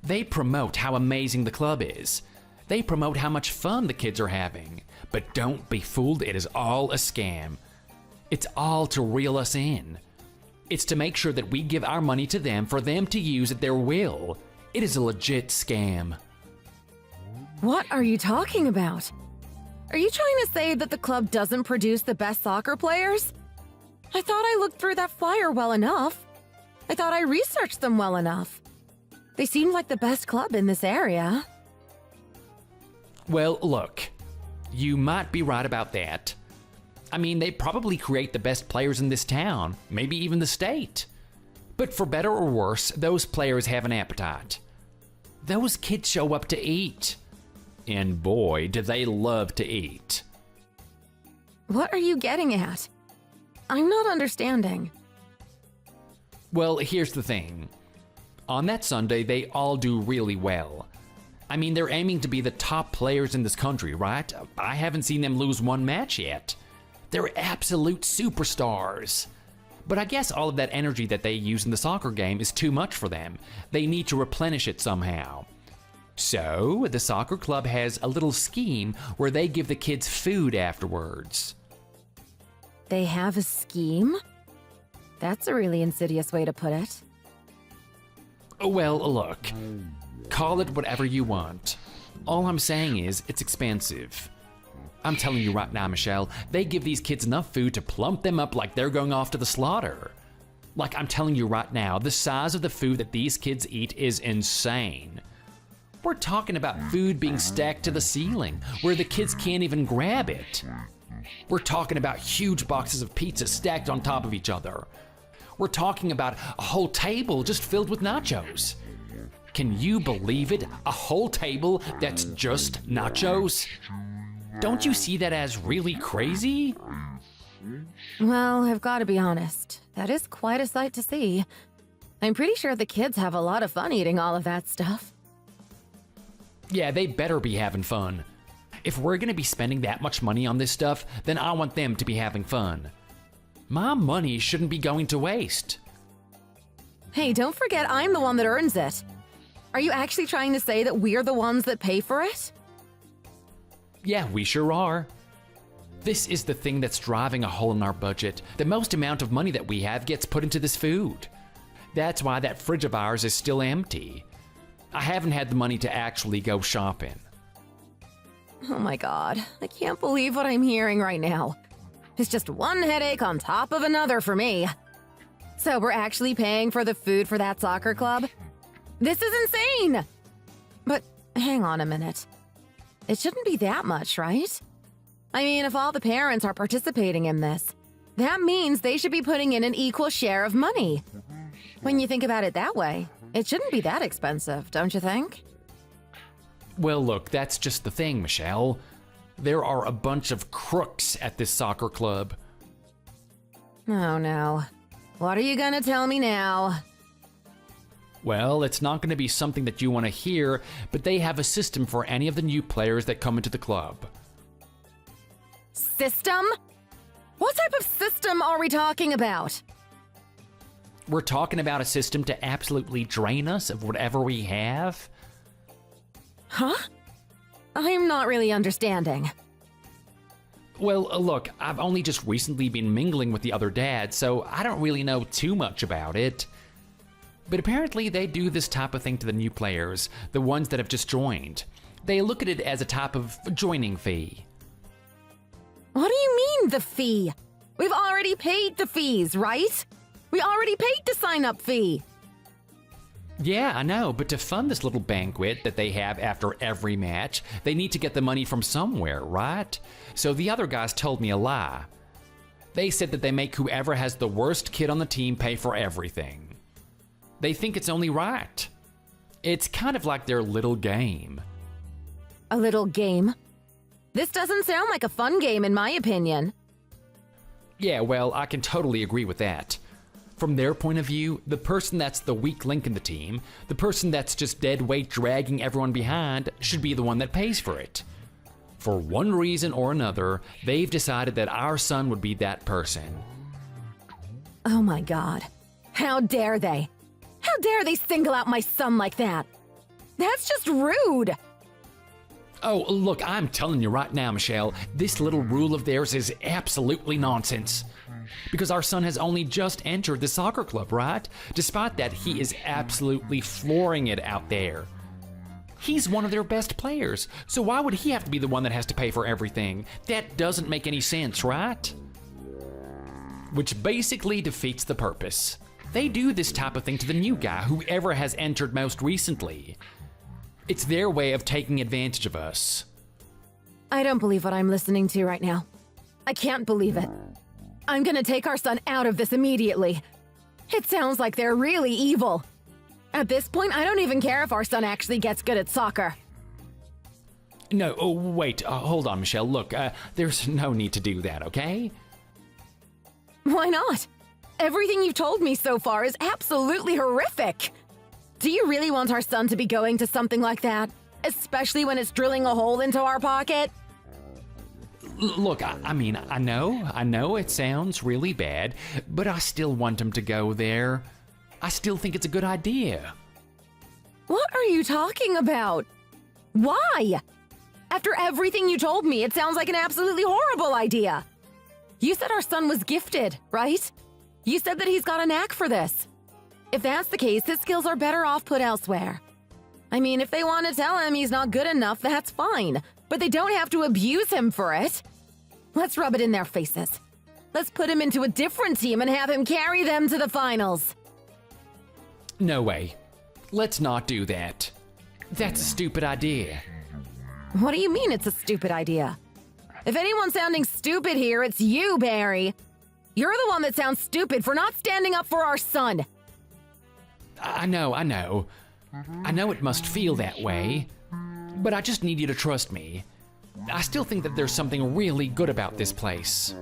Speaker 1: They promote how amazing the club is. They promote how much fun the kids are having. But don't be fooled, it is all a scam. It's all to reel us in. It's to make sure that we give our money to them for them to use at their will. It is a legit scam.
Speaker 2: What are you talking about? Are you trying to say that the club doesn't produce the best soccer players? I thought I looked through that flyer well enough. I thought I researched them well enough. They seemed like the best club in this area.
Speaker 1: Well, look, you might be right about that. I mean, they probably create the best players in this town, maybe even the state. But for better or worse, those players have an appetite. Those kids show up to eat. And boy, do they love to eat.
Speaker 2: What are you getting at? I'm not understanding.
Speaker 1: Well, here's the thing. On that Sunday, they all do really well. I mean, they're aiming to be the top players in this country, right? I haven't seen them lose one match yet. They're absolute superstars. But I guess all of that energy that they use in the soccer game is too much for them. They need to replenish it somehow. So, the soccer club has a little scheme where they give the kids food afterwards.
Speaker 2: They have a scheme? That's a really insidious way to put it.
Speaker 1: Well, look, call it whatever you want. All I'm saying is, it's expensive. I'm telling you right now, Michelle, they give these kids enough food to plump them up like they're going off to the slaughter. Like, I'm telling you right now, the size of the food that these kids eat is insane. We're talking about food being stacked to the ceiling, where the kids can't even grab it. We're talking about huge boxes of pizza stacked on top of each other. We're talking about a whole table just filled with nachos. Can you believe it? A whole table that's just nachos? Don't you see that as really crazy?
Speaker 2: Well, I've got to be honest. That is quite a sight to see. I'm pretty sure the kids have a lot of fun eating all of that stuff.
Speaker 1: Yeah, they better be having fun. If we're gonna be spending that much money on this stuff, then I want them to be having fun. My money shouldn't be going to waste.
Speaker 2: Hey, don't forget I'm the one that earns it. Are you actually trying to say that we're the ones that pay for it?
Speaker 1: Yeah, we sure are. This is the thing that's driving a hole in our budget. The most amount of money that we have gets put into this food. That's why that fridge of ours is still empty. I haven't had the money to actually go shopping.
Speaker 2: Oh my god, I can't believe what I'm hearing right now. It's just one headache on top of another for me. So we're actually paying for the food for that soccer club? This is insane! But hang on a minute. It shouldn't be that much, right? I mean, if all the parents are participating in this, that means they should be putting in an equal share of money. When you think about it that way, it shouldn't be that expensive, don't you think?
Speaker 1: Well, look, that's just the thing, Michelle. There are a bunch of crooks at this soccer club.
Speaker 2: Oh no. What are you gonna tell me now?
Speaker 1: Well, it's not going to be something that you want to hear, but they have a system for any of the new players that come into the club.
Speaker 2: System? What type of system are we talking about?
Speaker 1: We're talking about a system to absolutely drain us of whatever we have.
Speaker 2: Huh? I'm not really understanding.
Speaker 1: Well, look, I've only just recently been mingling with the other dads, so I don't really know too much about it. But apparently they do this type of thing to the new players, the ones that have just joined. They look at it as a type of joining fee.
Speaker 2: What do you mean, the fee? We've already paid the fees, right? We already paid the sign-up fee.
Speaker 1: Yeah, I know, but to fund this little banquet that they have after every match, they need to get the money from somewhere, right? So the other guys told me a lie. They said that they make whoever has the worst kid on the team pay for everything. They think it's only right. It's kind of like their little game.
Speaker 2: A little game? This doesn't sound like a fun game in my opinion.
Speaker 1: Yeah, well, I can totally agree with that. From their point of view, the person that's the weak link in the team, the person that's just dead weight dragging everyone behind, should be the one that pays for it. For one reason or another, they've decided that our son would be that person.
Speaker 2: Oh my god. How dare they? How dare they single out my son like that? That's just rude!
Speaker 1: Oh, look, I'm telling you right now, Michelle, this little rule of theirs is absolutely nonsense. Because our son has only just entered the soccer club, right? Despite that, he is absolutely flooring it out there. He's one of their best players, so why would he have to be the one that has to pay for everything? That doesn't make any sense, right? Which basically defeats the purpose. They do this type of thing to the new guy, whoever has entered most recently. It's their way of taking advantage of us.
Speaker 2: I don't believe what I'm listening to right now. I can't believe it. I'm gonna take our son out of this immediately. It sounds like they're really evil. At this point, I don't even care if our son actually gets good at soccer.
Speaker 1: No, oh, wait, hold on, Michelle. Look, there's no need to do that, okay?
Speaker 2: Why not? Everything you've told me so far is absolutely horrific. Do you really want our son to be going to something like that? Especially when it's drilling a hole into our pocket?
Speaker 1: Look, I mean, I know it sounds really bad, but I still want him to go there. I still think it's a good idea.
Speaker 2: What are you talking about? Why? After everything you told me, it sounds like an absolutely horrible idea. You said our son was gifted, right? You said that he's got a knack for this. If that's the case, his skills are better off put elsewhere. I mean, if they want to tell him he's not good enough, that's fine. But they don't have to abuse him for it. Let's rub it in their faces. Let's put him into a different team and have him carry them to the finals.
Speaker 1: No way. Let's not do that. That's a stupid idea.
Speaker 2: What do you mean it's a stupid idea? If anyone's sounding stupid here, it's you, Barry. You're the one that sounds stupid for not standing up for our son.
Speaker 1: I know. I know it must feel that way, but I just need you to trust me. I still think that there's something really good about this place.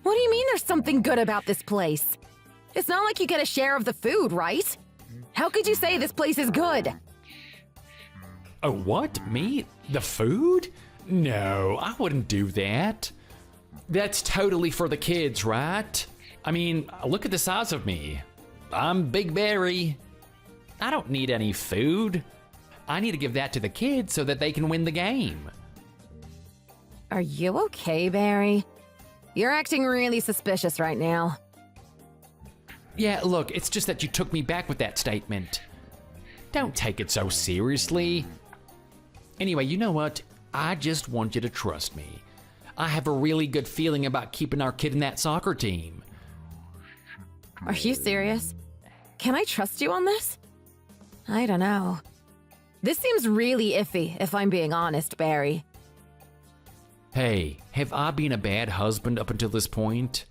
Speaker 2: What do you mean there's something good about this place? It's not like you get a share of the food, right? How could you say this place is good?
Speaker 1: Oh, what? Me? The food? No, I wouldn't do that. That's totally for the kids, right? I mean, look at the size of me. I'm Big Barry. I don't need any food. I need to give that to the kids so that they can win the game.
Speaker 2: Are you okay, Barry? You're acting really suspicious right now.
Speaker 1: Yeah, look, it's just that you took me back with that statement. Don't take it so seriously. Anyway, you know what? I just want you to trust me. I have a really good feeling about keeping our kid in that soccer team.
Speaker 2: Are you serious? Can I trust you on this? I don't know. This seems really iffy, if I'm being honest, Barry.
Speaker 1: Hey, have I been a bad husband up until this point?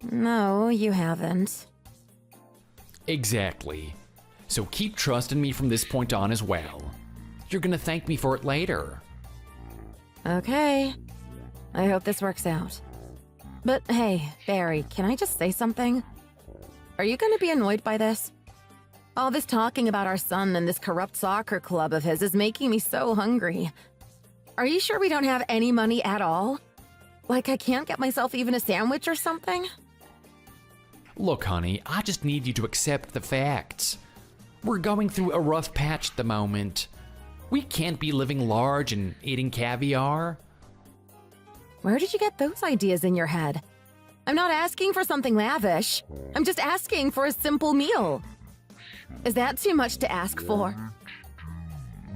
Speaker 2: No, you haven't.
Speaker 1: Exactly. So keep trusting me from this point on as well. You're gonna thank me for it later.
Speaker 2: Okay. I hope this works out. But hey, Barry, can I just say something? Are you gonna be annoyed by this? All this talking about our son and this corrupt soccer club of his is making me so hungry. Are you sure we don't have any money at all? Like I can't get myself even a sandwich or something?
Speaker 1: Look, honey, I just need you to accept the facts. We're going through a rough patch at the moment. We can't be living large and eating caviar.
Speaker 2: Where did you get those ideas in your head? I'm not asking for something lavish. I'm just asking for a simple meal. Is that too much to ask for?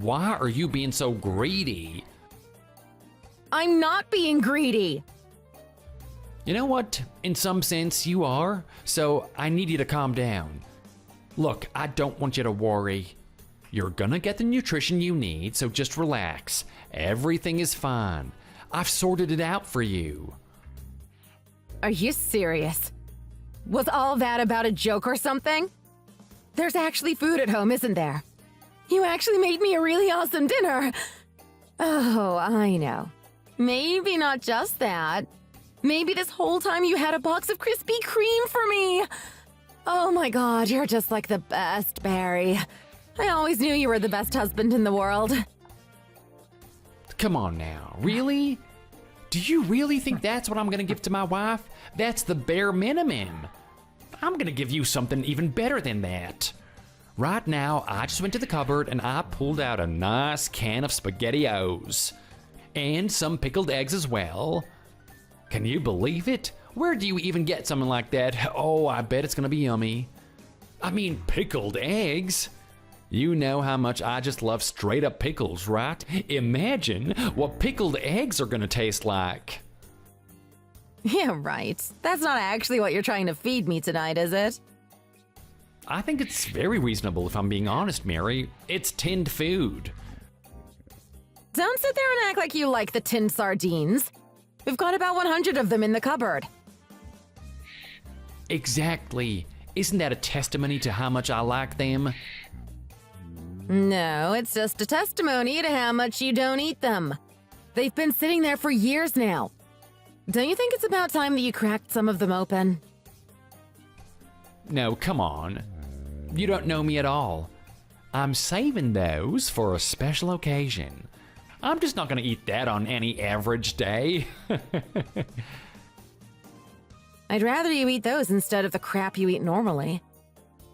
Speaker 1: Why are you being so greedy?
Speaker 2: I'm not being greedy.
Speaker 1: You know what? In some sense, you are. So I need you to calm down. Look, I don't want you to worry. You're gonna get the nutrition you need, so just relax. Everything is fine. I've sorted it out for you.
Speaker 2: Are you serious? Was all that about a joke or something? There's actually food at home, isn't there? You actually made me a really awesome dinner. Oh, I know. Maybe not just that. Maybe this whole time you had a box of Krispy Kreme for me. Oh my God, you're just like the best, Barry. I always knew you were the best husband in the world.
Speaker 1: Come on now, really? Do you really think that's what I'm gonna give to my wife? That's the bare minimum. I'm gonna give you something even better than that. Right now, I just went to the cupboard and I pulled out a nice can of SpaghettiOs. And some pickled eggs as well. Can you believe it? Where do you even get something like that? Oh, I bet it's gonna be yummy. I mean, pickled eggs? You know how much I just love straight up pickles, right? Imagine what pickled eggs are gonna taste like.
Speaker 2: Yeah, right. That's not actually what you're trying to feed me tonight, is it?
Speaker 1: I think it's very reasonable if I'm being honest, Mary. It's tinned food.
Speaker 2: Don't sit there and act like you like the tinned sardines. We've got about 100 of them in the cupboard.
Speaker 1: Exactly. Isn't that a testimony to how much I like them?
Speaker 2: No, it's just a testimony to how much you don't eat them. They've been sitting there for years now. Don't you think it's about time that you cracked some of them open?
Speaker 1: No, come on. You don't know me at all. I'm saving those for a special occasion. I'm just not gonna eat that on any average day.
Speaker 2: I'd rather you eat those instead of the crap you eat normally.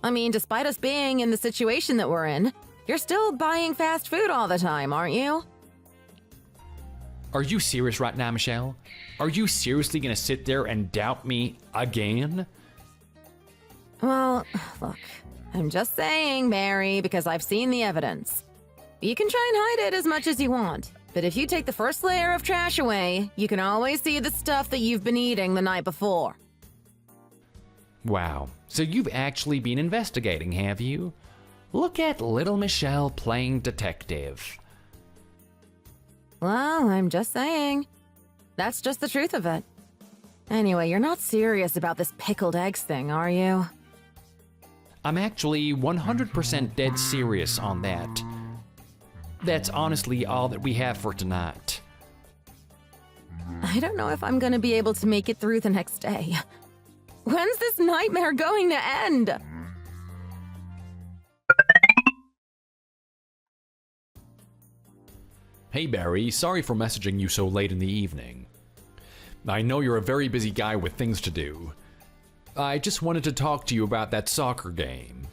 Speaker 2: I mean, despite us being in the situation that we're in, you're still buying fast food all the time, aren't you?
Speaker 1: Are you serious right now, Michelle? Are you seriously gonna sit there and doubt me again?
Speaker 2: Well, look, I'm just saying, Mary, because I've seen the evidence. You can try and hide it as much as you want, but if you take the first layer of trash away, you can always see the stuff that you've been eating the night before.
Speaker 1: Wow, so you've actually been investigating, have you? Look at little Michelle playing detective.
Speaker 2: Well, I'm just saying. That's just the truth of it. Anyway, you're not serious about this pickled eggs thing, are you?
Speaker 1: I'm actually 100% dead serious on that. That's honestly all that we have for tonight.
Speaker 2: I don't know if I'm gonna be able to make it through the next day. When's this nightmare going to end?
Speaker 1: Hey Barry, sorry for messaging you so late in the evening. I know you're a very busy guy with things to do. I just wanted to talk to you about that soccer game.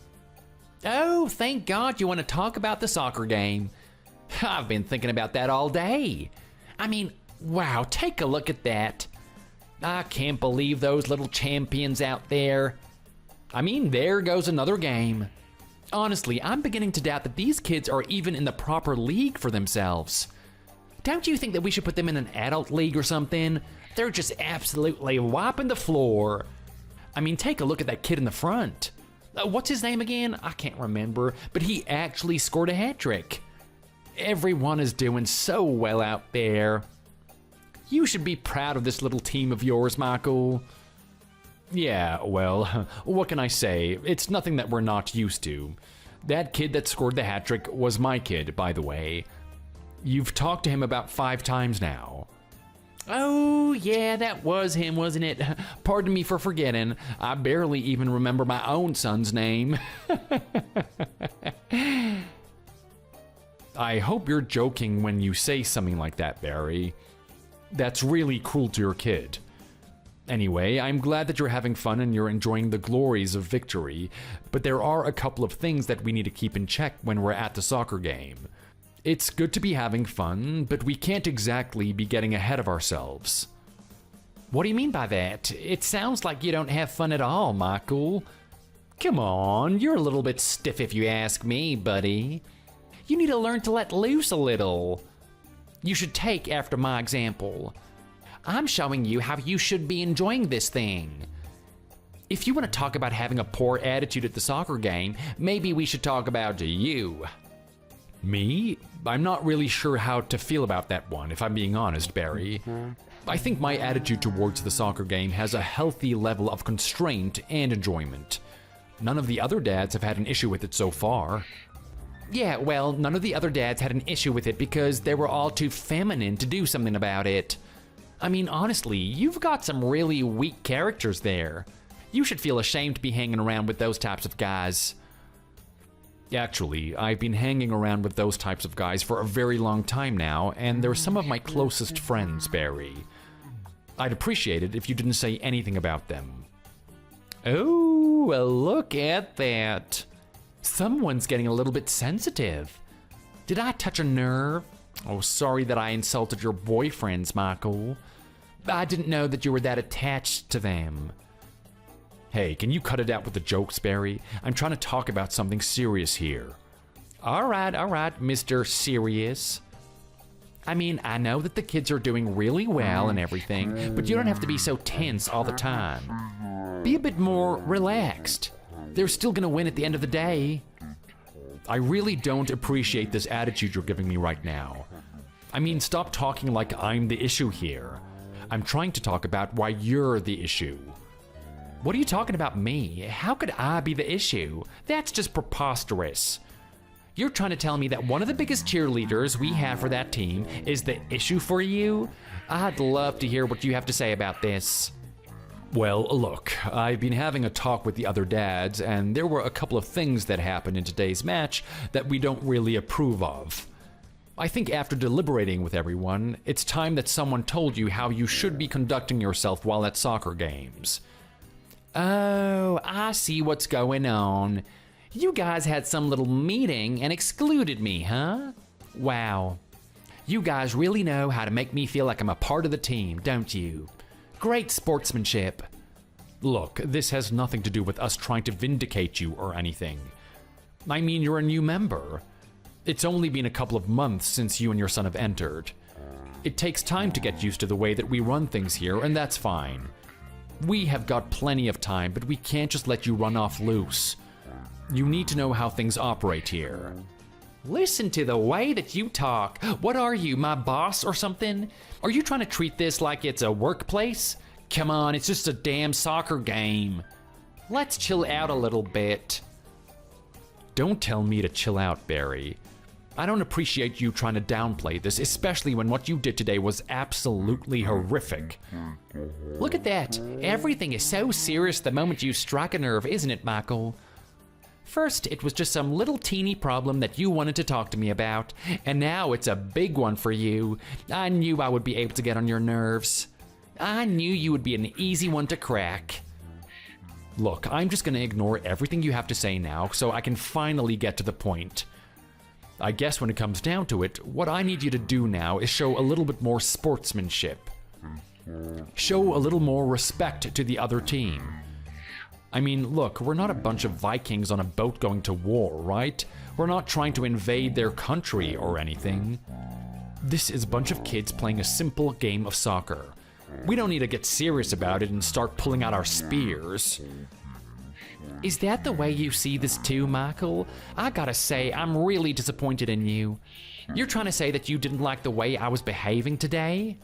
Speaker 1: Oh, thank God you want to talk about the soccer game. I've been thinking about that all day. I mean, wow, take a look at that. I can't believe those little champions out there. I mean, there goes another game. Honestly, I'm beginning to doubt that these kids are even in the proper league for themselves. Don't you think that we should put them in an adult league or something? They're just absolutely wiping the floor. I mean, take a look at that kid in the front. What's his name again? I can't remember, but he actually scored a hat trick. Everyone is doing so well out there. You should be proud of this little team of yours, Michael. Yeah, well, what can I say? It's nothing that we're not used to. That kid that scored the hat trick was my kid, by the way. You've talked to him about 5 times now. Oh, yeah, that was him, wasn't it? Pardon me for forgetting. I barely even remember my own son's name. I hope you're joking when you say something like that, Barry. That's really cruel to your kid. Anyway, I'm glad that you're having fun and you're enjoying the glories of victory, but there are a couple of things that we need to keep in check when we're at the soccer game. It's good to be having fun, but we can't exactly be getting ahead of ourselves. What do you mean by that? It sounds like you don't have fun at all, Michael. Come on, you're a little bit stiff if you ask me, buddy. You need to learn to let loose a little. You should take after my example. I'm showing you how you should be enjoying this thing. If you want to talk about having a poor attitude at the soccer game, maybe we should talk about you. Me? I'm not really sure how to feel about that one, if I'm being honest, Barry. I think my attitude towards the soccer game has a healthy level of constraint and enjoyment. None of the other dads have had an issue with it so far. Yeah, well, none of the other dads had an issue with it because they were all too feminine to do something about it. I mean, honestly, you've got some really weak characters there. You should feel ashamed to be hanging around with those types of guys. Actually, I've been hanging around with those types of guys for a very long time now, and they're some of my closest friends, Barry. I'd appreciate it if you didn't say anything about them. Oh, well, look at that. Someone's getting a little bit sensitive. Did I touch a nerve? Oh, sorry that I insulted your boyfriends, Michael. I didn't know that you were that attached to them. Hey, can you cut it out with the jokes, Barry? I'm trying to talk about something serious here. All right, Mr. Serious. I mean, I know that the kids are doing really well and everything, but you don't have to be so tense all the time. Be a bit more relaxed. They're still gonna win at the end of the day. I really don't appreciate this attitude you're giving me right now. I mean, stop talking like I'm the issue here. I'm trying to talk about why you're the issue. What are you talking about me? How could I be the issue? That's just preposterous. You're trying to tell me that one of the biggest cheerleaders we have for that team is the issue for you? I'd love to hear what you have to say about this. Well, look, I've been having a talk with the other dads, and there were a couple of things that happened in today's match that we don't really approve of. I think after deliberating with everyone, it's time that someone told you how you should be conducting yourself while at soccer games. Oh, I see what's going on. You guys had some little meeting and excluded me, huh? Wow. You guys really know how to make me feel like I'm a part of the team, don't you? Great sportsmanship. Look, this has nothing to do with us trying to vindicate you or anything. I mean, you're a new member. It's only been a couple of months since you and your son have entered. It takes time to get used to the way that we run things here, and that's fine. We have got plenty of time, but we can't just let you run off loose. You need to know how things operate here. Listen to the way that you talk. What are you, my boss or something? Are you trying to treat this like it's a workplace? Come on, it's just a damn soccer game. Let's chill out a little bit. Don't tell me to chill out, Barry. I don't appreciate you trying to downplay this, especially when what you did today was absolutely horrific. Look at that. Everything is so serious the moment you strike a nerve, isn't it, Michael? First, it was just some little teeny problem that you wanted to talk to me about, and now it's a big one for you. I knew I would be able to get on your nerves. I knew you would be an easy one to crack. Look, I'm just gonna ignore everything you have to say now so I can finally get to the point. I guess when it comes down to it, what I need you to do now is show a little bit more sportsmanship. Show a little more respect to the other team. I mean, look, we're not a bunch of Vikings on a boat going to war, right? We're not trying to invade their country or anything. This is a bunch of kids playing a simple game of soccer. We don't need to get serious about it and start pulling out our spears. Is that the way you see this too, Michael? I gotta say, I'm really disappointed in you. You're trying to say that you didn't like the way I was behaving today?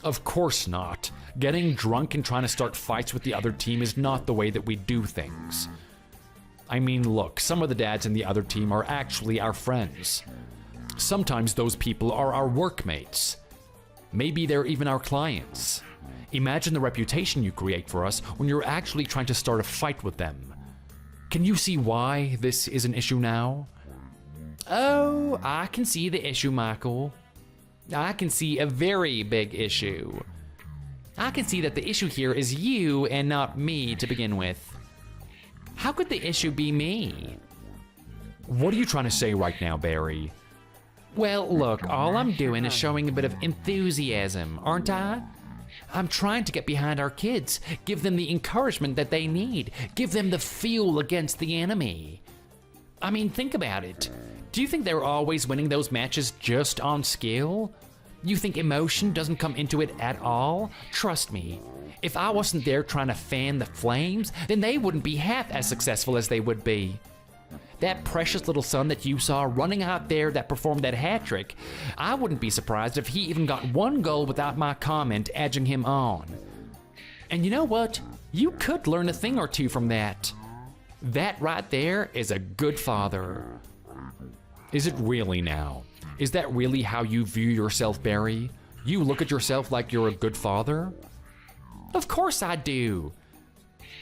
Speaker 1: Of course not. Getting drunk and trying to start fights with the other team is not the way that we do things. I mean, look, some of the dads in the other team are actually our friends. Sometimes those people are our workmates. Maybe they're even our clients. Imagine the reputation you create for us when you're actually trying to start a fight with them. Can you see why this is an issue now? Oh, I can see the issue, Michael. I can see a very big issue. I can see that the issue here is you and not me to begin with. How could the issue be me? What are you trying to say right now, Barry? Well, look, all I'm doing is showing a bit of enthusiasm, aren't I? I'm trying to get behind our kids, give them the encouragement that they need, give them the fuel against the enemy. I mean, think about it. Do you think they're always winning those matches just on skill? You think emotion doesn't come into it at all? Trust me, if I wasn't there trying to fan the flames, then they wouldn't be half as successful as they would be. That precious little son that you saw running out there that performed that hat trick, I wouldn't be surprised if he even got one goal without my comment edging him on. And you know what? You could learn a thing or two from that. That right there is a good father. Is it really now? Is that really how you view yourself, Barry? You look at yourself like you're a good father? Of course I do.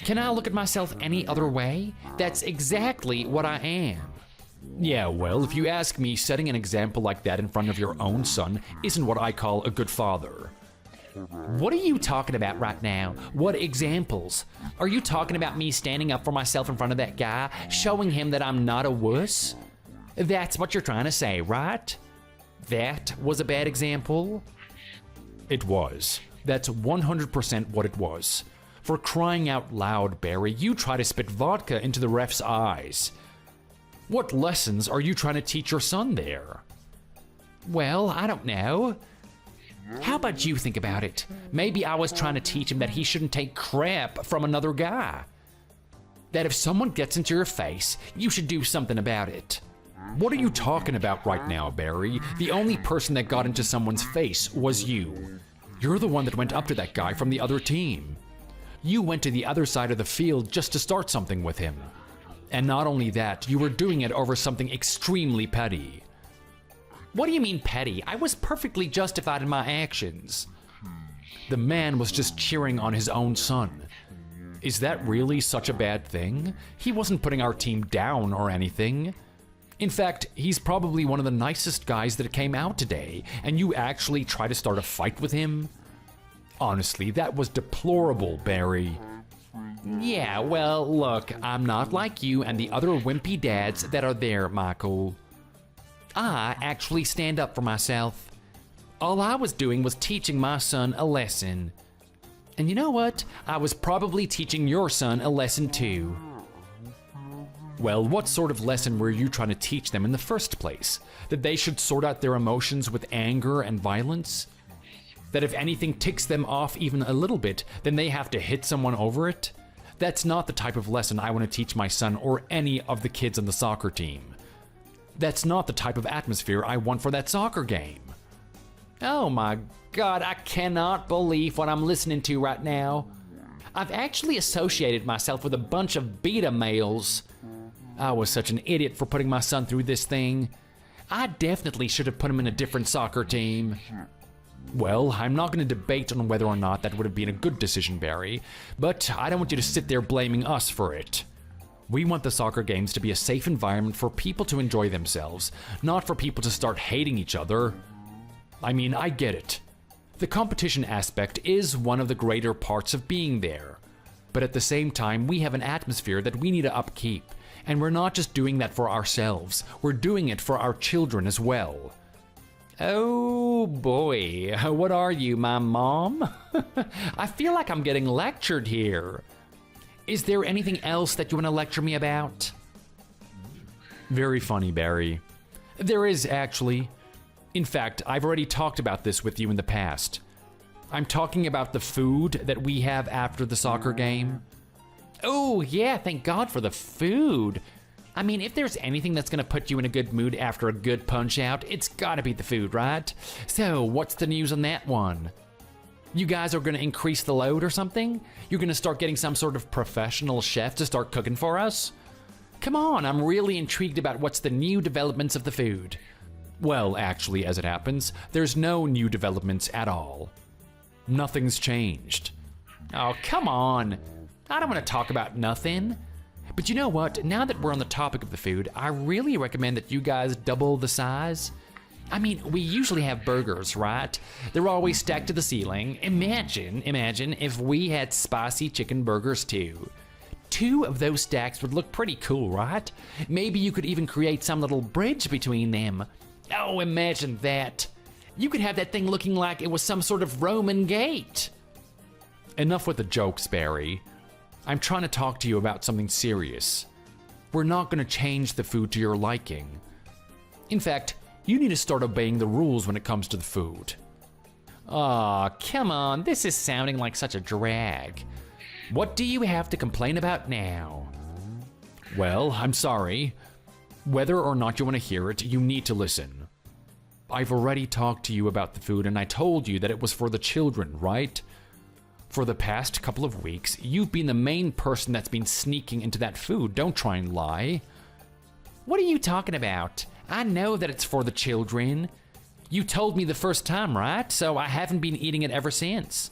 Speaker 1: Can I look at myself any other way? That's exactly what I am. Yeah, well, if you ask me, setting an example like that in front of your own son isn't what I call a good father. What are you talking about right now? What examples? Are you talking about me standing up for myself in front of that guy, showing him that I'm not a wuss? That's what you're trying to say, right? That was a bad example? It was. That's 100% what it was. For crying out loud, Barry, you try to spit vodka into the ref's eyes. What lessons are you trying to teach your son there?
Speaker 3: Well, I don't know. How about you think about it? Maybe I was trying to teach him that he shouldn't take crap from another guy. That if someone gets into your face, you should do something about it.
Speaker 1: What are you talking about right now, Barry? The only person that got into someone's face was you. You're the one that went up to that guy from the other team. You went to the other side of the field just to start something with him. And not only that, you were doing it over something extremely petty.
Speaker 3: What do you mean petty? I was perfectly justified in my actions.
Speaker 1: The man was just cheering on his own son. Is that really such a bad thing? He wasn't putting our team down or anything. In fact, he's probably one of the nicest guys that came out today, and you actually try to start a fight with him? Honestly, that was deplorable, Barry.
Speaker 3: Yeah, well, look, I'm not like you and the other wimpy dads that are there, Michael. I actually stand up for myself. All I was doing was teaching my son a lesson. And you know what? I was probably teaching your son a lesson too.
Speaker 1: Well, what sort of lesson were you trying to teach them in the first place? That they should sort out their emotions with anger and violence? That if anything ticks them off even a little bit, then they have to hit someone over it? That's not the type of lesson I want to teach my son or any of the kids on the soccer team. That's not the type of atmosphere I want for that soccer game.
Speaker 3: Oh my God, I cannot believe what I'm listening to right now. I've actually associated myself with a bunch of beta males. I was such an idiot for putting my son through this thing. I definitely should have put him in a different soccer team.
Speaker 1: Well, I'm not going to debate on whether or not that would have been a good decision, Barry, but I don't want you to sit there blaming us for it. We want the soccer games to be a safe environment for people to enjoy themselves, not for people to start hating each other. I mean, I get it. The competition aspect is one of the greater parts of being there. But at the same time, we have an atmosphere that we need to upkeep. And we're not just doing that for ourselves, we're doing it for our children as well.
Speaker 3: Oh boy, what are you, my mom? I feel like I'm getting lectured here. Is there anything else that you want to lecture me about?
Speaker 1: Very funny, Barry. There is, actually. In fact, I've already talked about this with you in the past. I'm talking about the food that we have after the soccer game.
Speaker 3: Oh yeah, thank God for the food. I mean, if there's anything that's gonna put you in a good mood after a good punch out, it's gotta be the food, right? So, what's the news on that one? You guys are gonna increase the load or something? You're gonna start getting some sort of professional chef to start cooking for us? Come on, I'm really intrigued about what's the new developments of the food.
Speaker 1: Well, actually, as it happens, there's no new developments at all. Nothing's changed.
Speaker 3: Oh, come on. I don't want to talk about nothing. But you know what? Now that we're on the topic of the food, I really recommend that you guys double the size. I mean, we usually have burgers, right? They're always stacked to the ceiling. Imagine if we had spicy chicken burgers too. 2 of those stacks would look pretty cool, right? Maybe you could even create some little bridge between them. Oh, imagine that. You could have that thing looking like it was some sort of Roman gate.
Speaker 1: Enough with the jokes, Barry. I'm trying to talk to you about something serious. We're not going to change the food to your liking. In fact, you need to start obeying the rules when it comes to the food.
Speaker 3: Aw, come on, this is sounding like such a drag. What do you have to complain about now?
Speaker 1: Well, I'm sorry. Whether or not you want to hear it, you need to listen. I've already talked to you about the food and I told you that it was for the children, right? For the past couple of weeks, you've been the main person that's been sneaking into that food. Don't try and lie.
Speaker 3: What are you talking about? I know that it's for the children. You told me the first time, right? So I haven't been eating it ever since.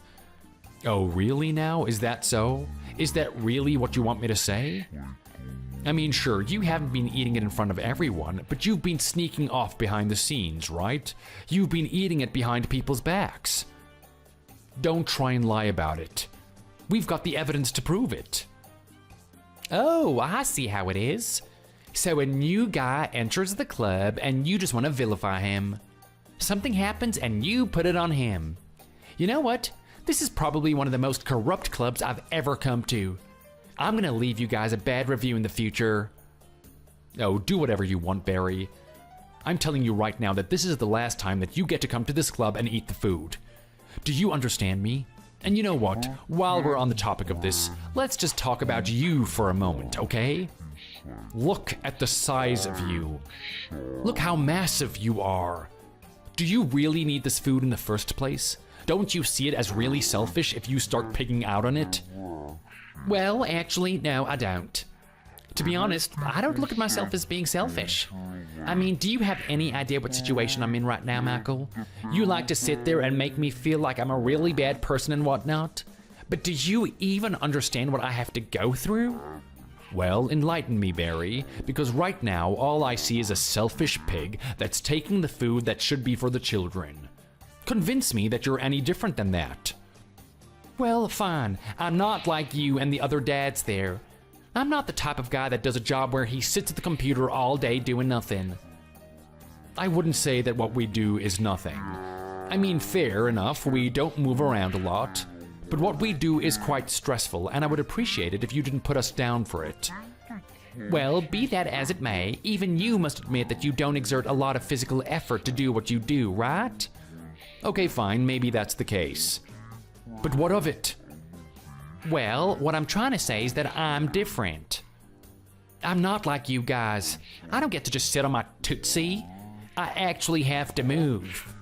Speaker 1: Oh, really now? Is that so? Is that really what you want me to say? I mean, sure, you haven't been eating it in front of everyone, but you've been sneaking off behind the scenes, right? You've been eating it behind people's backs. Don't try and lie about it. We've got the evidence to prove it.
Speaker 3: Oh, I see how it is. So a new guy enters the club and you just want to vilify him. Something happens and you put it on him. You know what? This is probably one of the most corrupt clubs I've ever come to. I'm gonna leave you guys a bad review in the future.
Speaker 1: Oh, do whatever you want, Barry. I'm telling you right now that this is the last time that you get to come to this club and eat the food. Do you understand me? And you know what? While we're on the topic of this, let's just talk about you for a moment, okay? Look at the size of you. Look how massive you are. Do you really need this food in the first place? Don't you see it as really selfish if you start pigging out on it?
Speaker 3: Well, actually, no, I don't. To be honest, I don't look at myself as being selfish. I mean, do you have any idea what situation I'm in right now, Michael? You like to sit there and make me feel like I'm a really bad person and whatnot. But do you even understand what I have to go through?
Speaker 1: Well, enlighten me, Barry, because right now all I see is a selfish pig that's taking the food that should be for the children. Convince me that you're any different than that.
Speaker 3: Well, fine. I'm not like you and the other dads there. I'm not the type of guy that does a job where he sits at the computer all day doing nothing.
Speaker 1: I wouldn't say that what we do is nothing. I mean, fair enough, we don't move around a lot. But what we do is quite stressful, and I would appreciate it if you didn't put us down for it.
Speaker 3: Well, be that as it may, even you must admit that you don't exert a lot of physical effort to do what you do, right?
Speaker 1: Okay, fine, maybe that's the case. But what of it?
Speaker 3: Well, what I'm trying to say is that I'm different. I'm not like you guys. I don't get to just sit on my tootsie. I actually have to move.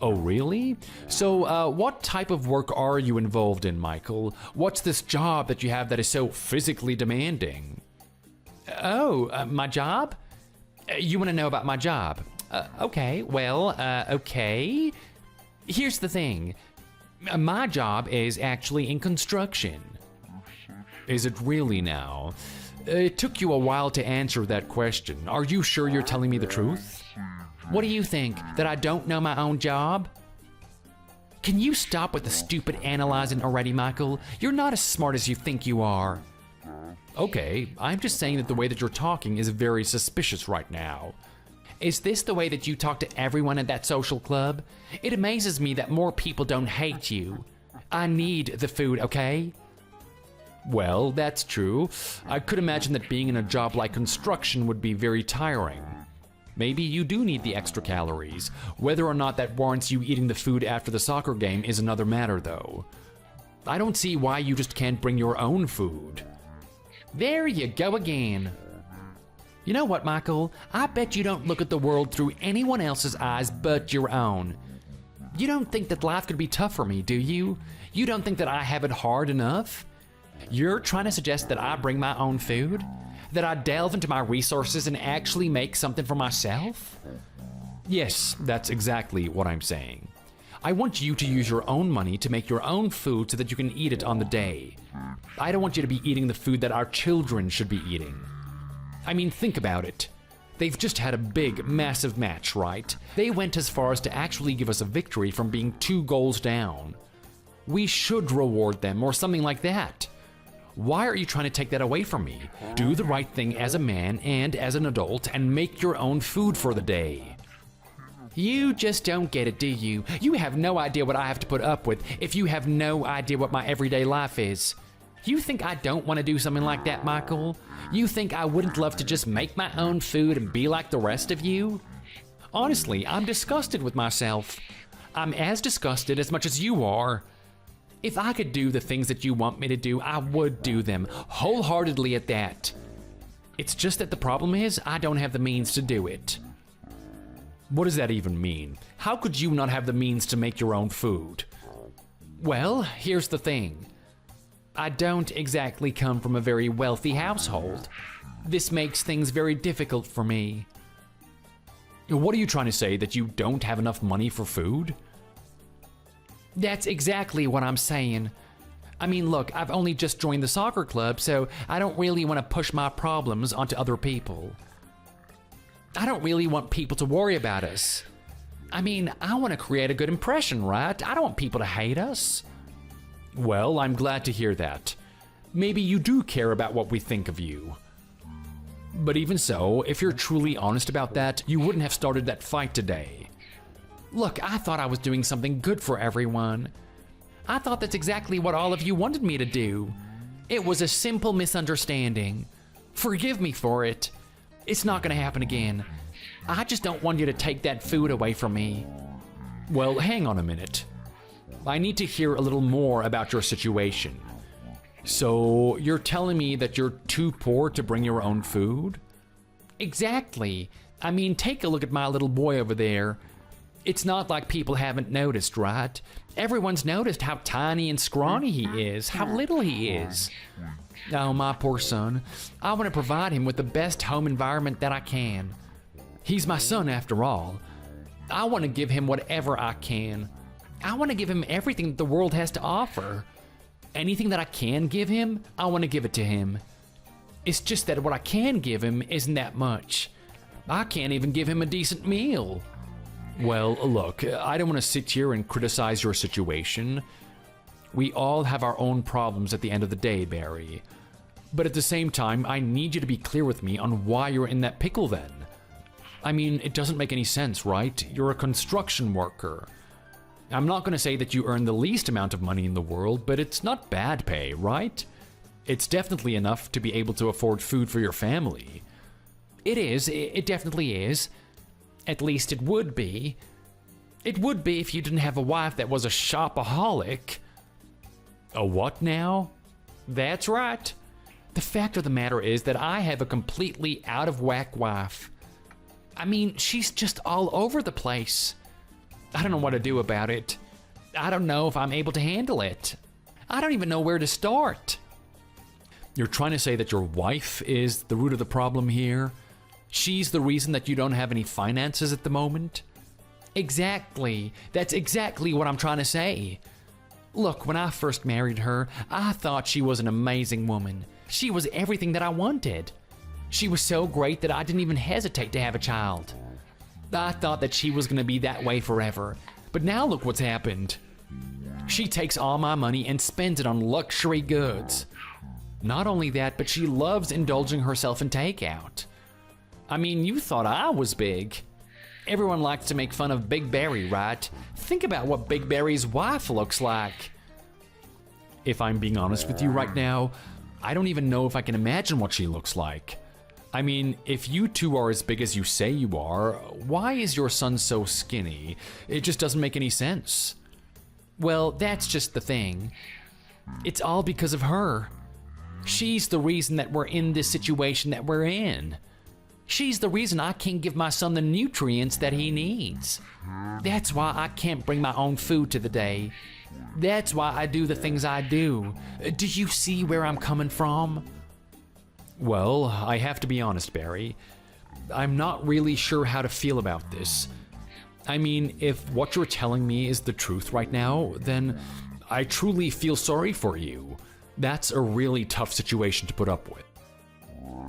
Speaker 1: Oh, really? So, what type of work are you involved in, Michael? What's this job that you have that is so physically demanding?
Speaker 3: Oh, my job? You want to know about my job? Okay, well, okay. Here's the thing. My job is actually in construction.
Speaker 1: Is it really now? It took you a while to answer that question. Are you sure you're telling me the truth?
Speaker 3: What do you think? That I don't know my own job? Can you stop with the stupid analyzing already, Michael? You're not as smart as you think you are.
Speaker 1: Okay, I'm just saying that the way that you're talking is very suspicious right now.
Speaker 3: Is this the way that you talk to everyone at that social club? It amazes me that more people don't hate you. I need the food, okay?
Speaker 1: Well, that's true. I could imagine that being in a job like construction would be very tiring. Maybe you do need the extra calories. Whether or not that warrants you eating the food after the soccer game is another matter, though. I don't see why you just can't bring your own food.
Speaker 3: There you go again. You know what, Michael? I bet you don't look at the world through anyone else's eyes but your own. You don't think that life could be tough for me, do you? You don't think that I have it hard enough? You're trying to suggest that I bring my own food? That I delve into my resources and actually make something for myself?
Speaker 1: Yes, that's exactly what I'm saying. I want you to use your own money to make your own food so that you can eat it on the day. I don't want you to be eating the food that our children should be eating. I mean, think about it. They've just had a big, massive match, right? They went as far as to actually give us a victory from being 2 goals down. We should reward them or something like that. Why are you trying to take that away from me? Do the right thing as a man and as an adult and make your own food for the day.
Speaker 3: You just don't get it, do you? You have no idea what I have to put up with if you have no idea what my everyday life is. You think I don't want to do something like that, Michael? You think I wouldn't love to just make my own food and be like the rest of you? Honestly, I'm disgusted with myself. I'm as disgusted as much as you are. If I could do the things that you want me to do, I would do them, wholeheartedly at that. It's just that the problem is, I don't have the means to do it.
Speaker 1: What does that even mean? How could you not have the means to make your own food?
Speaker 3: Well, here's the thing. I don't exactly come from a very wealthy household. This makes things very difficult for me.
Speaker 1: What are you trying to say, that you don't have enough money for food?
Speaker 3: That's exactly what I'm saying. I mean, look, I've only just joined the soccer club, so I don't really want to push my problems onto other people. I don't really want people to worry about us. I mean, I want to create a good impression, right? I don't want people to hate us.
Speaker 1: Well, I'm glad to hear that. Maybe you do care about what we think of you. But even so, if you're truly honest about that, you wouldn't have started that fight today.
Speaker 3: Look, I thought I was doing something good for everyone. I thought that's exactly what all of you wanted me to do. It was a simple misunderstanding. Forgive me for it. It's not gonna happen again. I just don't want you to take that food away from me.
Speaker 1: Well, hang on a minute. I need to hear a little more about your situation. So, you're telling me that you're too poor to bring your own food?
Speaker 3: Exactly. I mean, take a look at my little boy over there. It's not like people haven't noticed, right? Everyone's noticed how tiny and scrawny he is, how little he is. Oh, my poor son. I want to provide him with the best home environment that I can. He's my son after all. I want to give him whatever I can. I want to give him everything that the world has to offer. Anything that I can give him, I want to give it to him. It's just that what I can give him isn't that much. I can't even give him a decent meal.
Speaker 1: Well, look, I don't want to sit here and criticize your situation. We all have our own problems at the end of the day, Barry. But at the same time, I need you to be clear with me on why you're in that pickle then. I mean, it doesn't make any sense, right? You're a construction worker. I'm not going to say that you earn the least amount of money in the world, but it's not bad pay, right? It's definitely enough to be able to afford food for your family.
Speaker 3: It is, it definitely is. At least it would be. It would be if you didn't have a wife that was a shopaholic.
Speaker 1: A what now?
Speaker 3: That's right. The fact of the matter is that I have a completely out of whack wife. I mean, she's just all over the place. I don't know what to do about it. I don't know if I'm able to handle it. I don't even know where to start.
Speaker 1: You're trying to say that your wife is the root of the problem here? She's the reason that you don't have any finances at the moment?
Speaker 3: Exactly. That's exactly what I'm trying to say. Look, when I first married her, I thought she was an amazing woman. She was everything that I wanted. She was so great that I didn't even hesitate to have a child. I thought that she was going to be that way forever. But now look what's happened. She takes all my money and spends it on luxury goods. Not only that, but she loves indulging herself in takeout. I mean, you thought I was big. Everyone likes to make fun of Big Barry, right? Think about what Big Barry's wife looks like.
Speaker 1: If I'm being honest with you right now, I don't even know if I can imagine what she looks like. I mean, if you two are as big as you say you are, why is your son so skinny? It just doesn't make any sense.
Speaker 3: Well, that's just the thing. It's all because of her. She's the reason that we're in this situation that we're in. She's the reason I can't give my son the nutrients that he needs. That's why I can't bring my own food to the day. That's why I do the things I do. Do you see where I'm coming from?
Speaker 1: Well, I have to be honest, Barry. I'm not really sure how to feel about this. I mean, if what you're telling me is the truth right now, then I truly feel sorry for you. That's a really tough situation to put up with.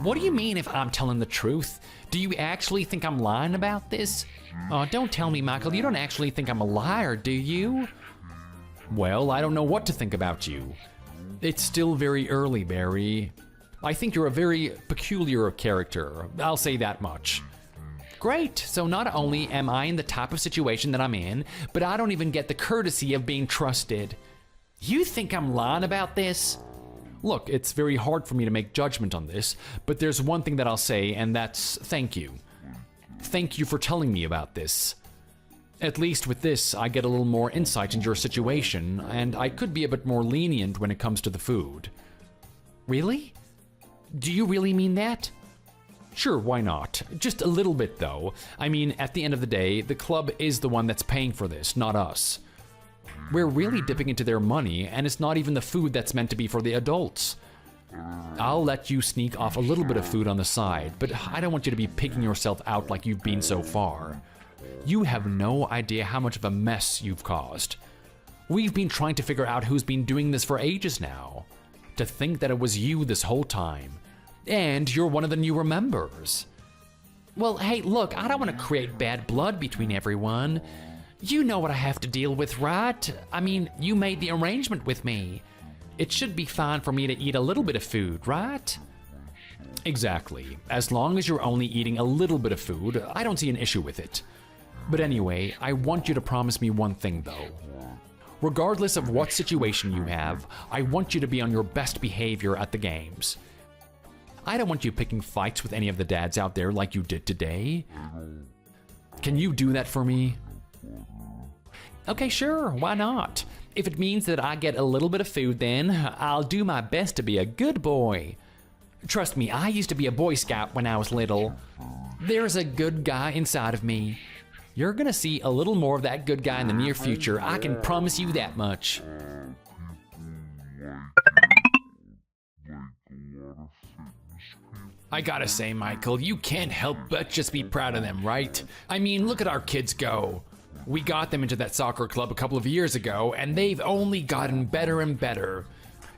Speaker 3: What do you mean if I'm telling the truth? Do you actually think I'm lying about this? Oh, don't tell me, Michael, you don't actually think I'm a liar, do you?
Speaker 1: Well, I don't know what to think about you. It's still very early, Barry. I think you're a very peculiar character, I'll say that much.
Speaker 3: Great, so not only am I in the type of situation that I'm in, but I don't even get the courtesy of being trusted. You think I'm lying about this?
Speaker 1: Look, it's very hard for me to make judgment on this, but there's one thing that I'll say, and that's thank you. Thank you for telling me about this. At least with this, I get a little more insight into your situation, and I could be a bit more lenient when it comes to the food.
Speaker 3: Really? Do you really mean that?
Speaker 1: Sure, why not? Just a little bit, though. I mean, at the end of the day, the club is the one that's paying for this, not us. We're really dipping into their money, and it's not even the food that's meant to be for the adults. I'll let you sneak off a little bit of food on the side, but I don't want you to be picking yourself out like you've been so far. You have no idea how much of a mess you've caused. We've been trying to figure out who's been doing this for ages now. To think that it was you this whole time. And you're one of the newer members.
Speaker 3: Well, hey, look, I don't want to create bad blood between everyone. You know what I have to deal with, right? I mean, you made the arrangement with me. It should be fine for me to eat a little bit of food, right?
Speaker 1: Exactly. As long as you're only eating a little bit of food, I don't see an issue with it. But anyway, I want you to promise me one thing, though. Regardless of what situation you have, I want you to be on your best behavior at the games.
Speaker 3: I don't want you picking fights with any of the dads out there like you did today. Can you do that for me? Okay, sure, why not? If it means that I get a little bit of food, then I'll do my best to be a good boy. Trust me, I used to be a Boy Scout when I was little. There's a good guy inside of me. You're gonna see a little more of that good guy in the near future, I can promise you that much.
Speaker 1: I gotta say, Michael, you can't help but just be proud of them, right? I mean, look at our kids go. We got them into that soccer club a couple of years ago, and they've only gotten better and better.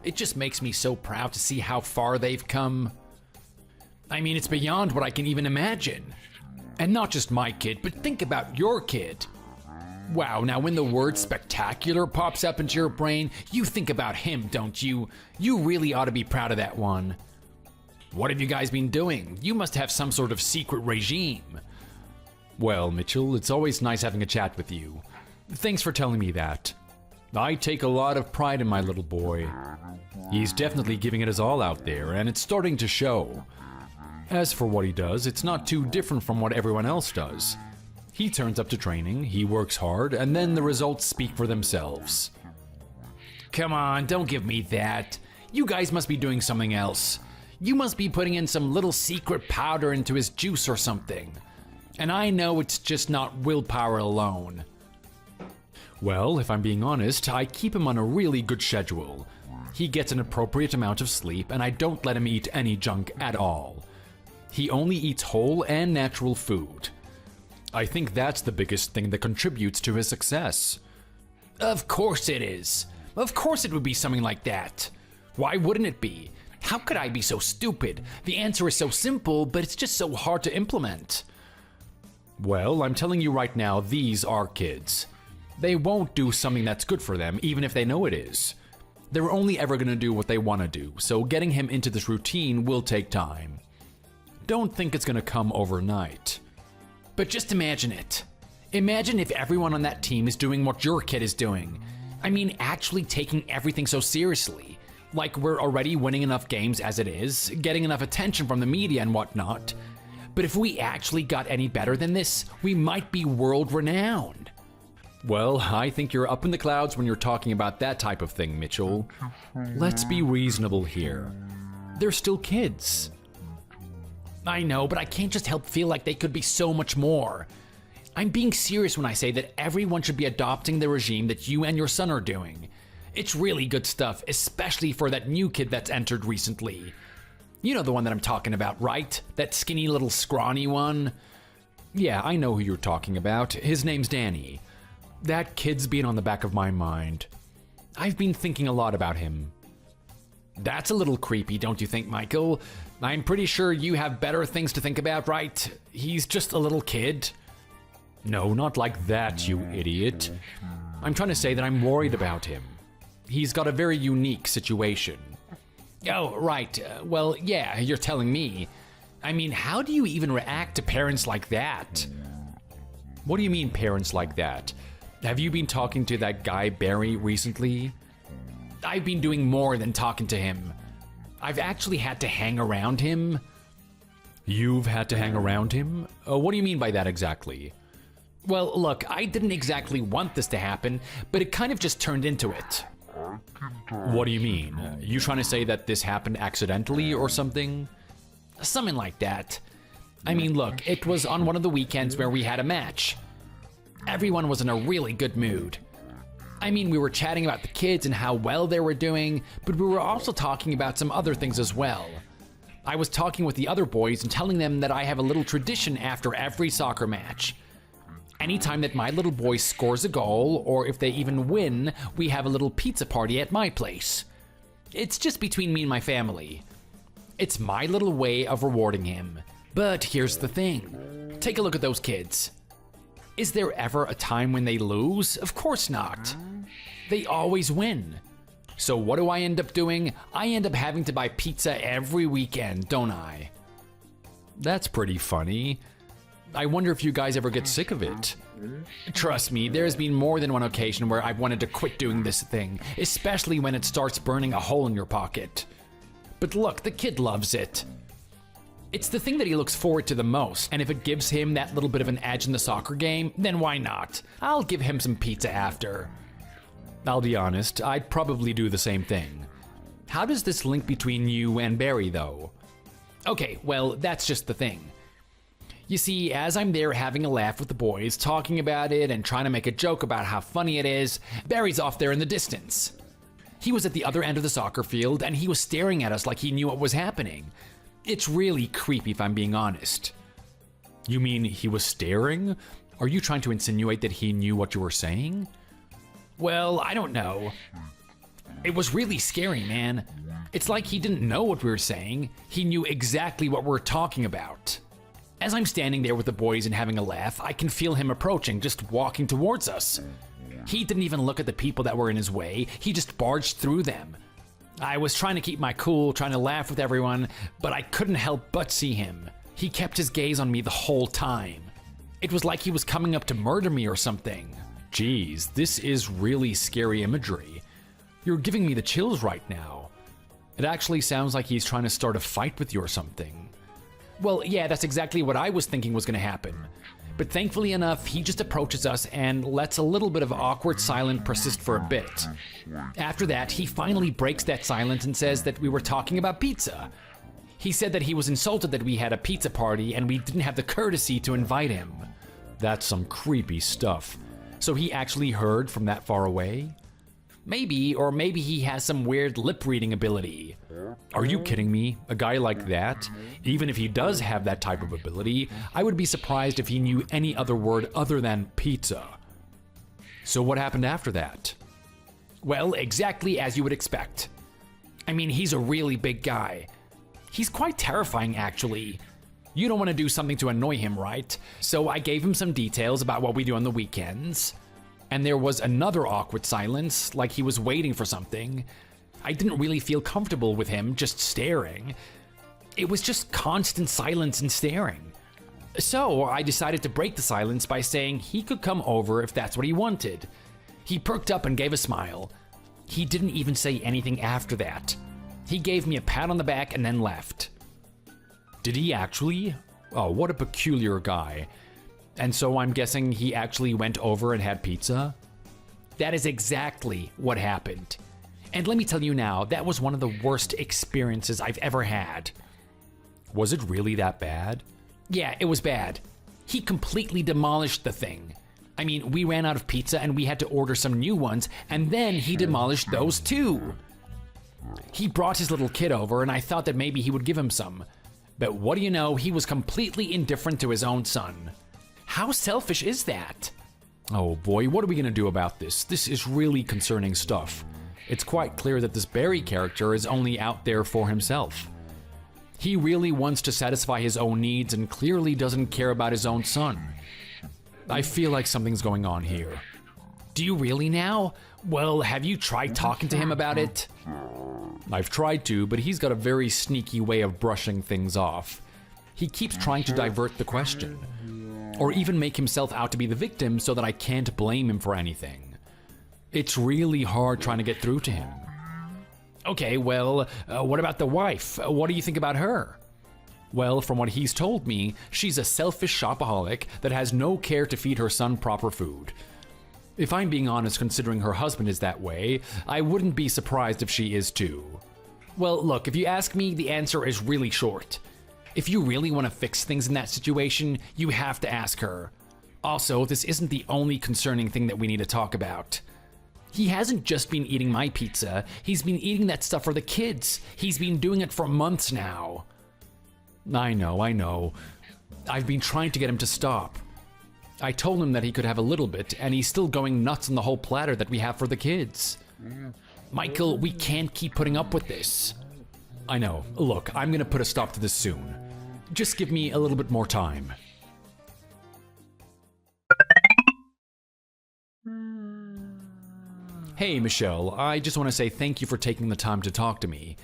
Speaker 1: It just makes me so proud to see how far they've come. I mean, it's beyond what I can even imagine. And not just my kid, but think about your kid. Wow, now when the word spectacular pops up into your brain, you think about him, don't you? You really ought to be proud of that one. What have you guys been doing? You must have some sort of secret regime. Well, Mitchell, it's always nice having a chat with you. Thanks for telling me that. I take a lot of pride in my little boy. He's definitely giving it his all out there, and it's starting to show. As for what he does, it's not too different from what everyone else does. He turns up to training, he works hard, and then the results speak for themselves. Come on, don't give me that. You guys must be doing something else. You must be putting in some little secret powder into his juice or something. And I know it's just not willpower alone. Well, if I'm being honest, I keep him on a really good schedule. He gets an appropriate amount of sleep, and I don't let him eat any junk at all. He only eats whole and natural food. I think that's the biggest thing that contributes to his success. Of course it is. Of course it would be something like that. Why wouldn't it be? How could I be so stupid? The answer is so simple, but it's just so hard to implement. Well, I'm telling you right now, these are kids. They won't do something that's good for them, even if they know it is. They're only ever going to do what they want to do, so getting him into this routine will take time. Don't think it's going to come overnight. But just imagine it. Imagine if everyone on that team is doing what your kid is doing. I mean, actually taking everything so seriously. Like we're already winning enough games as it is, getting enough attention from the media and whatnot. But if we actually got any better than this, we might be world-renowned. Well, I think you're up in the clouds when you're talking about that type of thing, Mitchell. Let's be reasonable here. They're still kids. I know, but I can't just help feel like they could be so much more. I'm being serious when I say that everyone should be adopting the regime that you and your son are doing. It's really good stuff, especially for that new kid that's entered recently. You know the one that I'm talking about, right? That skinny little scrawny one? Yeah, I know who you're talking about. His name's Danny. That kid's been on the back of my mind. I've been thinking a lot about him. That's a little creepy, don't you think, Michael? I'm pretty sure you have better things to think about, right? He's just a little kid. No, not like that, you idiot. I'm trying to say that I'm worried about him. He's got a very unique situation. Oh, right. Well, yeah, you're telling me. I mean, how do you even react to parents like that? What do you mean, parents like that? Have you been talking to that guy Barry recently? I've been doing more than talking to him. I've actually had to hang around him. You've had to hang around him? What do you mean by that exactly? Well, look, I didn't exactly want this to happen, but it kind of just turned into it. What do you mean? You trying to say that this happened accidentally or something? Something like that. I mean, look, it was on one of the weekends where we had a match. Everyone was in a really good mood. I mean, we were chatting about the kids and how well they were doing, but we were also talking about some other things as well. I was talking with the other boys and telling them that I have a little tradition after every soccer match. Anytime that my little boy scores a goal, or if they even win, we have a little pizza party at my place. It's just between me and my family. It's my little way of rewarding him. But here's the thing. Take a look at those kids. Is there ever a time when they lose? Of course not. They always win. So what do I end up doing? I end up having to buy pizza every weekend, don't I? That's pretty funny. I wonder if you guys ever get sick of it. Trust me, there's been more than one occasion where I've wanted to quit doing this thing, especially when it starts burning a hole in your pocket. But look, the kid loves it.
Speaker 3: It's the thing that he looks forward to the most, and if it gives him that little bit of an edge in the soccer game, then why not? I'll give him some pizza after.
Speaker 1: I'll be honest, I'd probably do the same thing. How does this link between you and Barry, though?
Speaker 3: Okay, well, that's just the thing. You see, as I'm there having a laugh with the boys, talking about it and trying to make a joke about how funny it is, Barry's off there in the distance. He was at the other end of the soccer field, and he was staring at us like he knew what was happening. It's really creepy, if I'm being honest.
Speaker 1: You mean he was staring? Are you trying to insinuate that he knew what you were saying?
Speaker 3: Well, I don't know. It was really scary, man. It's like he didn't know what we were saying. He knew exactly what we were talking about. As I'm standing there with the boys and having a laugh, I can feel him approaching, just walking towards us. He didn't even look at the people that were in his way. He just barged through them. I was trying to keep my cool, trying to laugh with everyone, but I couldn't help but see him. He kept his gaze on me the whole time. It was like he was coming up to murder me or something.
Speaker 1: Geez, this is really scary imagery. You're giving me the chills right now. It actually sounds like he's trying to start a fight with you or something.
Speaker 3: Well, yeah, that's exactly what I was thinking was gonna happen. But thankfully enough, he just approaches us and lets a little bit of awkward silence persist for a bit. After that, he finally breaks that silence and says that we were talking about pizza. He said that he was insulted that we had a pizza party and we didn't have the courtesy to invite him.
Speaker 1: That's some creepy stuff. So he actually heard from that far away?
Speaker 3: Maybe, or maybe he has some weird lip-reading ability.
Speaker 1: Are you kidding me? A guy like that? Even if he does have that type of ability, I would be surprised if he knew any other word other than pizza. So what happened after that?
Speaker 3: Well, exactly as you would expect. I mean, he's a really big guy. He's quite terrifying, actually. You don't want to do something to annoy him, right? So I gave him some details about what we do on the weekends. And there was another awkward silence, like he was waiting for something. I didn't really feel comfortable with him just staring. It was just constant silence and staring. So I decided to break the silence by saying he could come over if that's what he wanted. He perked up and gave a smile. He didn't even say anything after that. He gave me a pat on the back and then left.
Speaker 1: Did he actually? Oh, what a peculiar guy. And so I'm guessing he actually went over and had pizza?
Speaker 3: That is exactly what happened. And let me tell you now, that was one of the worst experiences I've ever had.
Speaker 1: Was it really that bad?
Speaker 3: Yeah, it was bad. He completely demolished the thing. I mean, we ran out of pizza and we had to order some new ones, and then he demolished those too. He brought his little kid over and I thought that maybe he would give him some. But what do you know, he was completely indifferent to his own son. How selfish is that?
Speaker 1: Oh boy, what are we gonna do about this? This is really concerning stuff. It's quite clear that this Barry character is only out there for himself. He really wants to satisfy his own needs and clearly doesn't care about his own son. I feel like something's going on here.
Speaker 3: Do you really now? Well, have you tried talking to him about it?
Speaker 1: I've tried to, but he's got a very sneaky way of brushing things off. He keeps trying to divert the question, or even make himself out to be the victim so that I can't blame him for anything. It's really hard trying to get through to him.
Speaker 3: Okay, well, what about the wife? What do you think about her?
Speaker 1: Well, from what he's told me, she's a selfish shopaholic that has no care to feed her son proper food. If I'm being honest, considering her husband is that way, I wouldn't be surprised if she is too.
Speaker 3: Well, look, if you ask me, the answer is really short. If you really want to fix things in that situation, you have to ask her. Also, this isn't the only concerning thing that we need to talk about. He hasn't just been eating my pizza, he's been eating that stuff for the kids. He's been doing it for months now.
Speaker 1: I know. I've been trying to get him to stop. I told him that he could have a little bit, and he's still going nuts on the whole platter that we have for the kids.
Speaker 3: Michael, we can't keep putting up with this.
Speaker 1: I know. Look, I'm gonna put a stop to this soon. Just give me a little bit more time. Hey, Michelle, I just want to say thank you for taking the time to talk to me.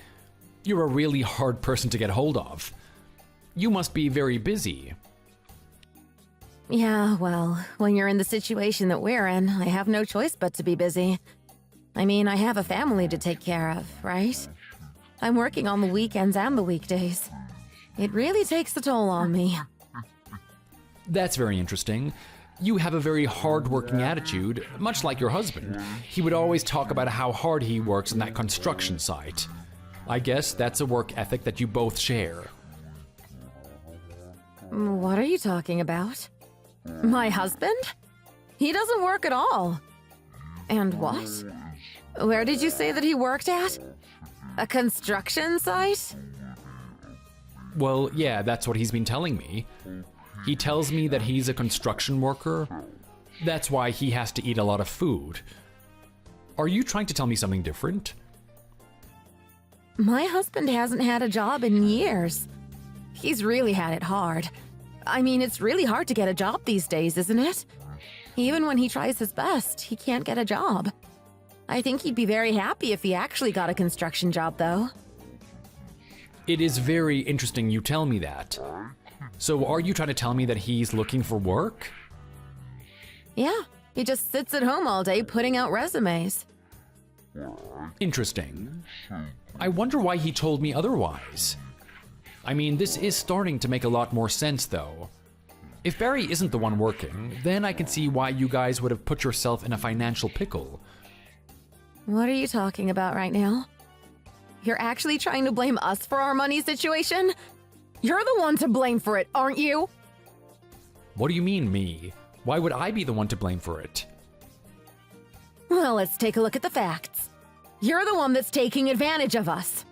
Speaker 1: You're a really hard person to get hold of. You must be very busy.
Speaker 2: Yeah, well, when you're in the situation that we're in, I have no choice but to be busy. I mean, I have a family to take care of, right? I'm working on the weekends and the weekdays. It really takes a toll on me.
Speaker 1: That's very interesting. You have a very hard-working attitude, much like your husband. He would always talk about how hard he works on that construction site. I guess that's a work ethic that you both share.
Speaker 2: What are you talking about? My husband? He doesn't work at all. And what? Where did you say that he worked at? A construction site?
Speaker 1: Well, yeah, that's what he's been telling me. He tells me that he's a construction worker. That's why he has to eat a lot of food. Are you trying to tell me something different?
Speaker 2: My husband hasn't had a job in years. He's really had it hard. I mean, it's really hard to get a job these days, isn't it? Even when he tries his best, he can't get a job. I think he'd be very happy if he actually got a construction job, though.
Speaker 1: It is very interesting you tell me that. So are you trying to tell me that he's looking for work?
Speaker 2: Yeah, he just sits at home all day putting out resumes.
Speaker 1: Interesting. I wonder why he told me otherwise. I mean, this is starting to make a lot more sense, though. If Barry isn't the one working, then I can see why you guys would have put yourself in a financial pickle.
Speaker 2: What are you talking about right now? You're actually trying to blame us for our money situation? You're the one to blame for it, aren't you?
Speaker 1: What do you mean, me? Why would I be the one to blame for it?
Speaker 2: Well, let's take a look at the facts. You're the one that's taking advantage of us.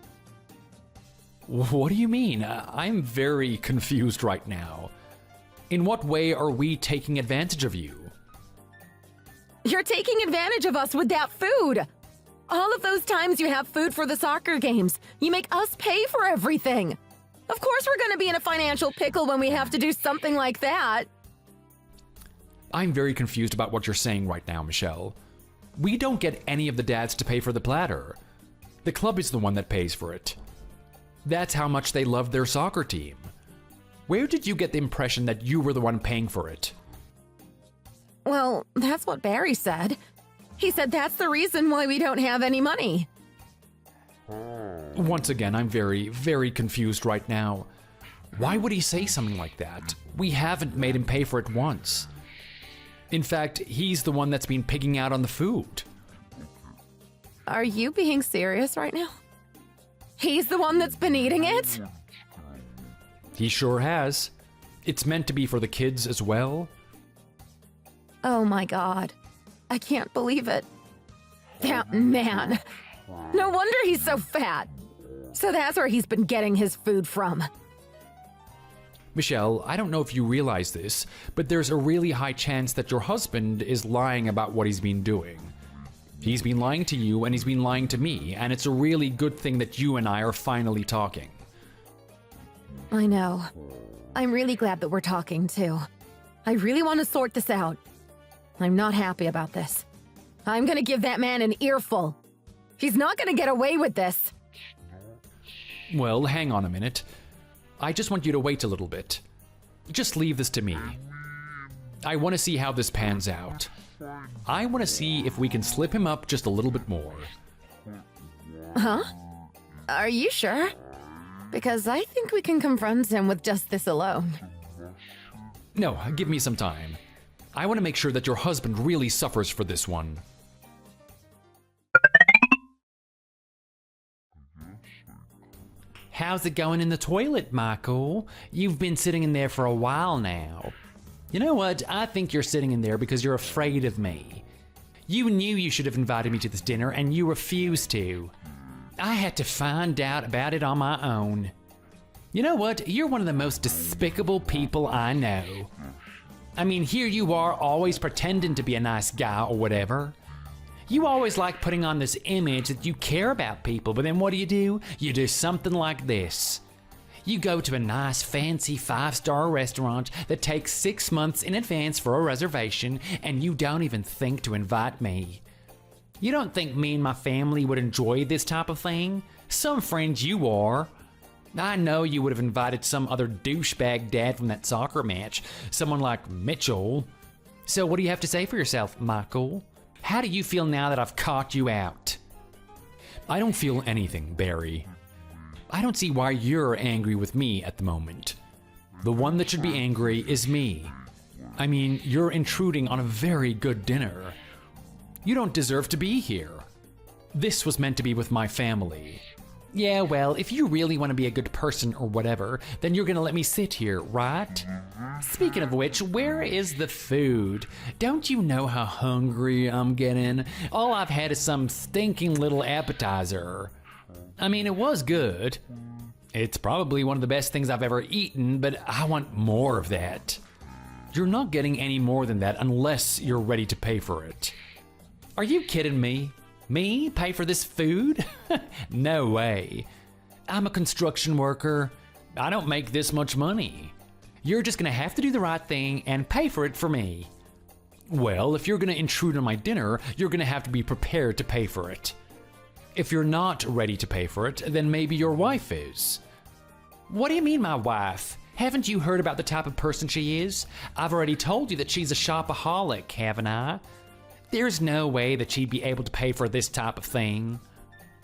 Speaker 1: What do you mean? I'm very confused right now. In what way are we taking advantage of you?
Speaker 2: You're taking advantage of us with that food. All of those times you have food for the soccer games, you make us pay for everything. Of course we're going to be in a financial pickle when we have to do something like that.
Speaker 1: I'm very confused about what you're saying right now, Michelle. We don't get any of the dads to pay for the platter. The club is the one that pays for it. That's how much they love their soccer team. Where did you get the impression that you were the one paying for it?
Speaker 2: Well, that's what Barry said. He said that's the reason why we don't have any money.
Speaker 1: Once again, I'm very, very confused right now. Why would he say something like that? We haven't made him pay for it once. In fact, he's the one that's been pigging out on the food.
Speaker 2: Are you being serious right now? He's the one that's been eating it?
Speaker 1: He sure has. It's meant to be for the kids as well.
Speaker 2: Oh my God. I can't believe it. That man. No wonder he's so fat. So that's where he's been getting his food from.
Speaker 1: Michelle, I don't know if you realize this, but there's a really high chance that your husband is lying about what he's been doing. He's been lying to you and he's been lying to me, and it's a really good thing that you and I are finally talking.
Speaker 2: I know. I'm really glad that we're talking, too. I really want to sort this out. I'm not happy about this. I'm gonna give that man an earful. He's not gonna get away with this.
Speaker 1: Well, hang on a minute. I just want you to wait a little bit. Just leave this to me. I want to see how this pans out. I want to see if we can slip him up just a little bit more.
Speaker 2: Huh? Are you sure? Because I think we can confront him with just this alone.
Speaker 1: No, give me some time. I want to make sure that your husband really suffers for this one. How's it going in the toilet, Michael? You've been sitting in there for a while now. You know what? I think you're sitting in there because you're afraid of me. You knew you should have invited me to this dinner and you refused to. I had to find out about it on my own. You know what? You're one of the most despicable people I know. I mean, here you are always pretending to be a nice guy or whatever. You always like putting on this image that you care about people, but then what do? You do something like this. You go to a nice, fancy 5-star restaurant that takes 6 months in advance for a reservation, and you don't even think to invite me. You don't think me and my family would enjoy this type of thing? Some friends you are. I know you would have invited some other douchebag dad from that soccer match, someone like Mitchell. So what do you have to say for yourself, Michael? How do you feel now that I've caught you out? I don't feel anything, Barry.
Speaker 3: I don't see why you're angry with me at the moment. The one that should be angry is me. I mean, you're intruding on a very good dinner. You don't deserve to be here. This was meant to be with my family. Yeah, well, if you really want to be a good person or whatever, then you're gonna let me sit here, right? Speaking of which, where is the food? Don't you know how hungry I'm getting? All I've had is some stinking little appetizer. I mean, it was good. It's probably one of the best things I've ever eaten, but I want more of that. You're not getting any more than that unless you're ready to pay for it. Are you kidding me? Me pay for this food? No way. I'm a construction worker. I don't make this much money. You're just gonna have to do the right thing and pay for it for me. Well, if you're gonna intrude on my dinner, you're gonna have to be prepared to pay for it. If you're not ready to pay for it, then maybe your wife is. What do you mean, my wife? Haven't you heard about the type of person she is? I've already told you that she's a shopaholic, haven't I? There's no way that she'd be able to pay for this type of thing.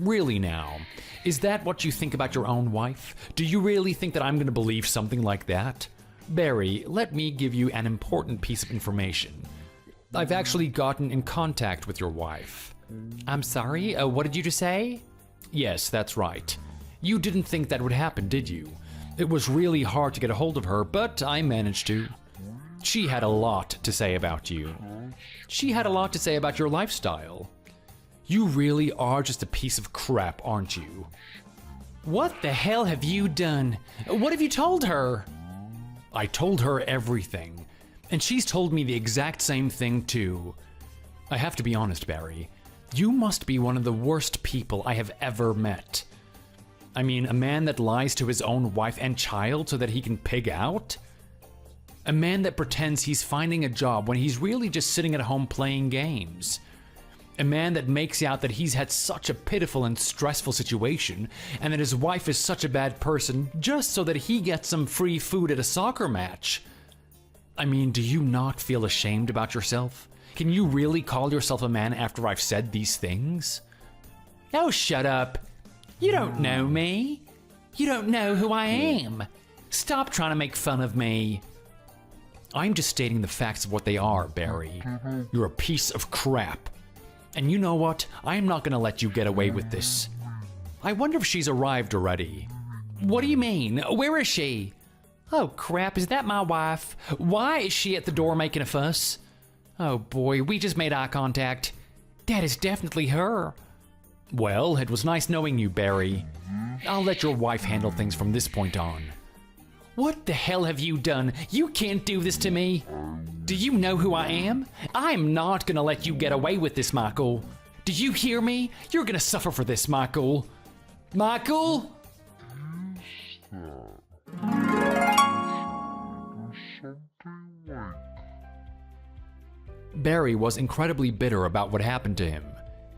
Speaker 3: Really now, is that what you think about your own wife? Do you really think that I'm going to believe something like that? Barry, let me give you an important piece of information. I've actually gotten in contact with your wife. I'm sorry, what did you just say? Yes, that's right. You didn't think that would happen, did you? It was really hard to get a hold of her, but I managed to. She had a lot to say about you. She had a lot to say about your lifestyle. You really are just a piece of crap, aren't you? What the hell have you done? What have you told her? I told her everything, and she's told me the exact same thing too. I have to be honest, Barry. You must be one of the worst people I have ever met. I mean, a man that lies to his own wife and child so that he can pig out? A man that pretends he's finding a job when he's really just sitting at home playing games. A man that makes out that he's had such a pitiful and stressful situation and that his wife is such a bad person just so that he gets some free food at a soccer match. I mean, do you not feel ashamed about yourself? Can you really call yourself a man after I've said these things? Oh, shut up. You don't know me. You don't know who I am. Stop trying to make fun of me. I'm just stating the facts of what they are, Barry. You're a piece of crap. And you know what? I'm not gonna let you get away with this. I wonder if she's arrived already. What do you mean? Where is she? Oh crap, is that my wife? Why is she at the door making a fuss? Oh boy, we just made eye contact. That is definitely her. Well, it was nice knowing you, Barry. I'll let your wife handle things from this point on. What the hell have you done? You can't do this to me. Do you know who I am? I'm not gonna let you get away with this, Michael. Do you hear me? You're gonna suffer for this, Michael. Michael? Barry was incredibly bitter about what happened to him.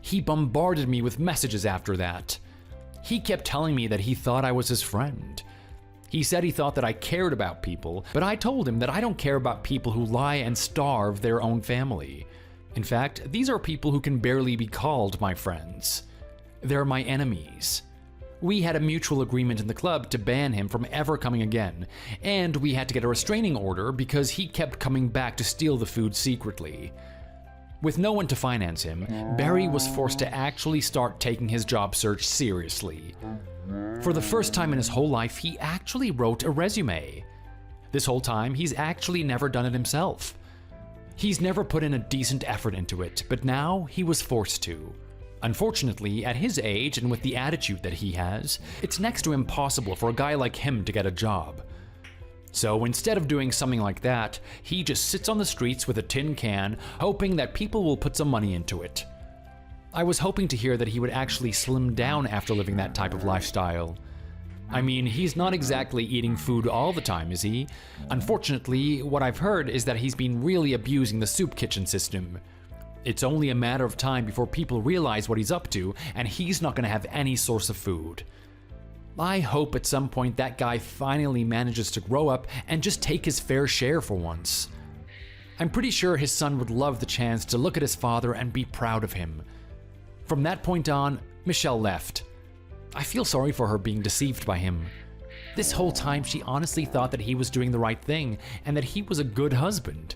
Speaker 3: He bombarded me with messages after that. He kept telling me that he thought I was his friend. He said he thought that I cared about people, but I told him that I don't care about people who lie and starve their own family. In fact, these are people who can barely be called my friends. They're my enemies. We had a mutual agreement in the club to ban him from ever coming again, and we had to get a restraining order because he kept coming back to steal the food secretly. With no one to finance him, Barry was forced to actually start taking his job search seriously. For the first time in his whole life, he actually wrote a resume. This whole time, he's actually never done it himself. He's never put in a decent effort into it, but now he was forced to. Unfortunately, at his age and with the attitude that he has, it's next to impossible for a guy like him to get a job. So instead of doing something like that, he just sits on the streets with a tin can, hoping that people will put some money into it. I was hoping to hear that he would actually slim down after living that type of lifestyle. I mean, he's not exactly eating food all the time, is he? Unfortunately, what I've heard is that he's been really abusing the soup kitchen system. It's only a matter of time before people realize what he's up to, and he's not going to have any source of food. I hope at some point that guy finally manages to grow up and just take his fair share for once. I'm pretty sure his son would love the chance to look at his father and be proud of him. From that point on, Michelle left. I feel sorry for her being deceived by him. This whole time, she honestly thought that he was doing the right thing and that he was a good husband.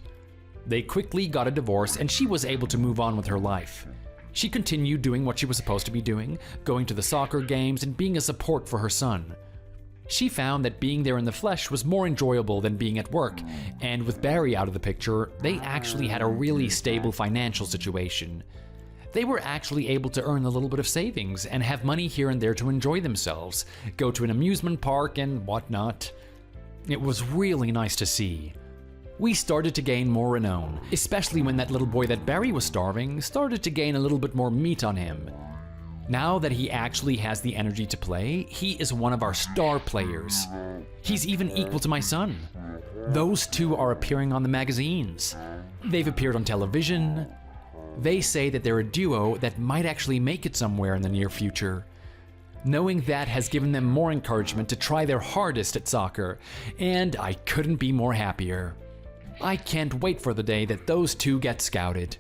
Speaker 3: They quickly got a divorce and she was able to move on with her life. She continued doing what she was supposed to be doing, going to the soccer games and being a support for her son. She found that being there in the flesh was more enjoyable than being at work, and with Barry out of the picture, they actually had a really stable financial situation. They were actually able to earn a little bit of savings and have money here and there to enjoy themselves, go to an amusement park and whatnot. It was really nice to see. We started to gain more renown, especially when that little boy that Barry was starving started to gain a little bit more meat on him. Now that he actually has the energy to play, he is one of our star players. He's even equal to my son. Those two are appearing on the magazines. They've appeared on television. They say that they're a duo that might actually make it somewhere in the near future. Knowing that has given them more encouragement to try their hardest at soccer, and I couldn't be more happier. I can't wait for the day that those two get scouted.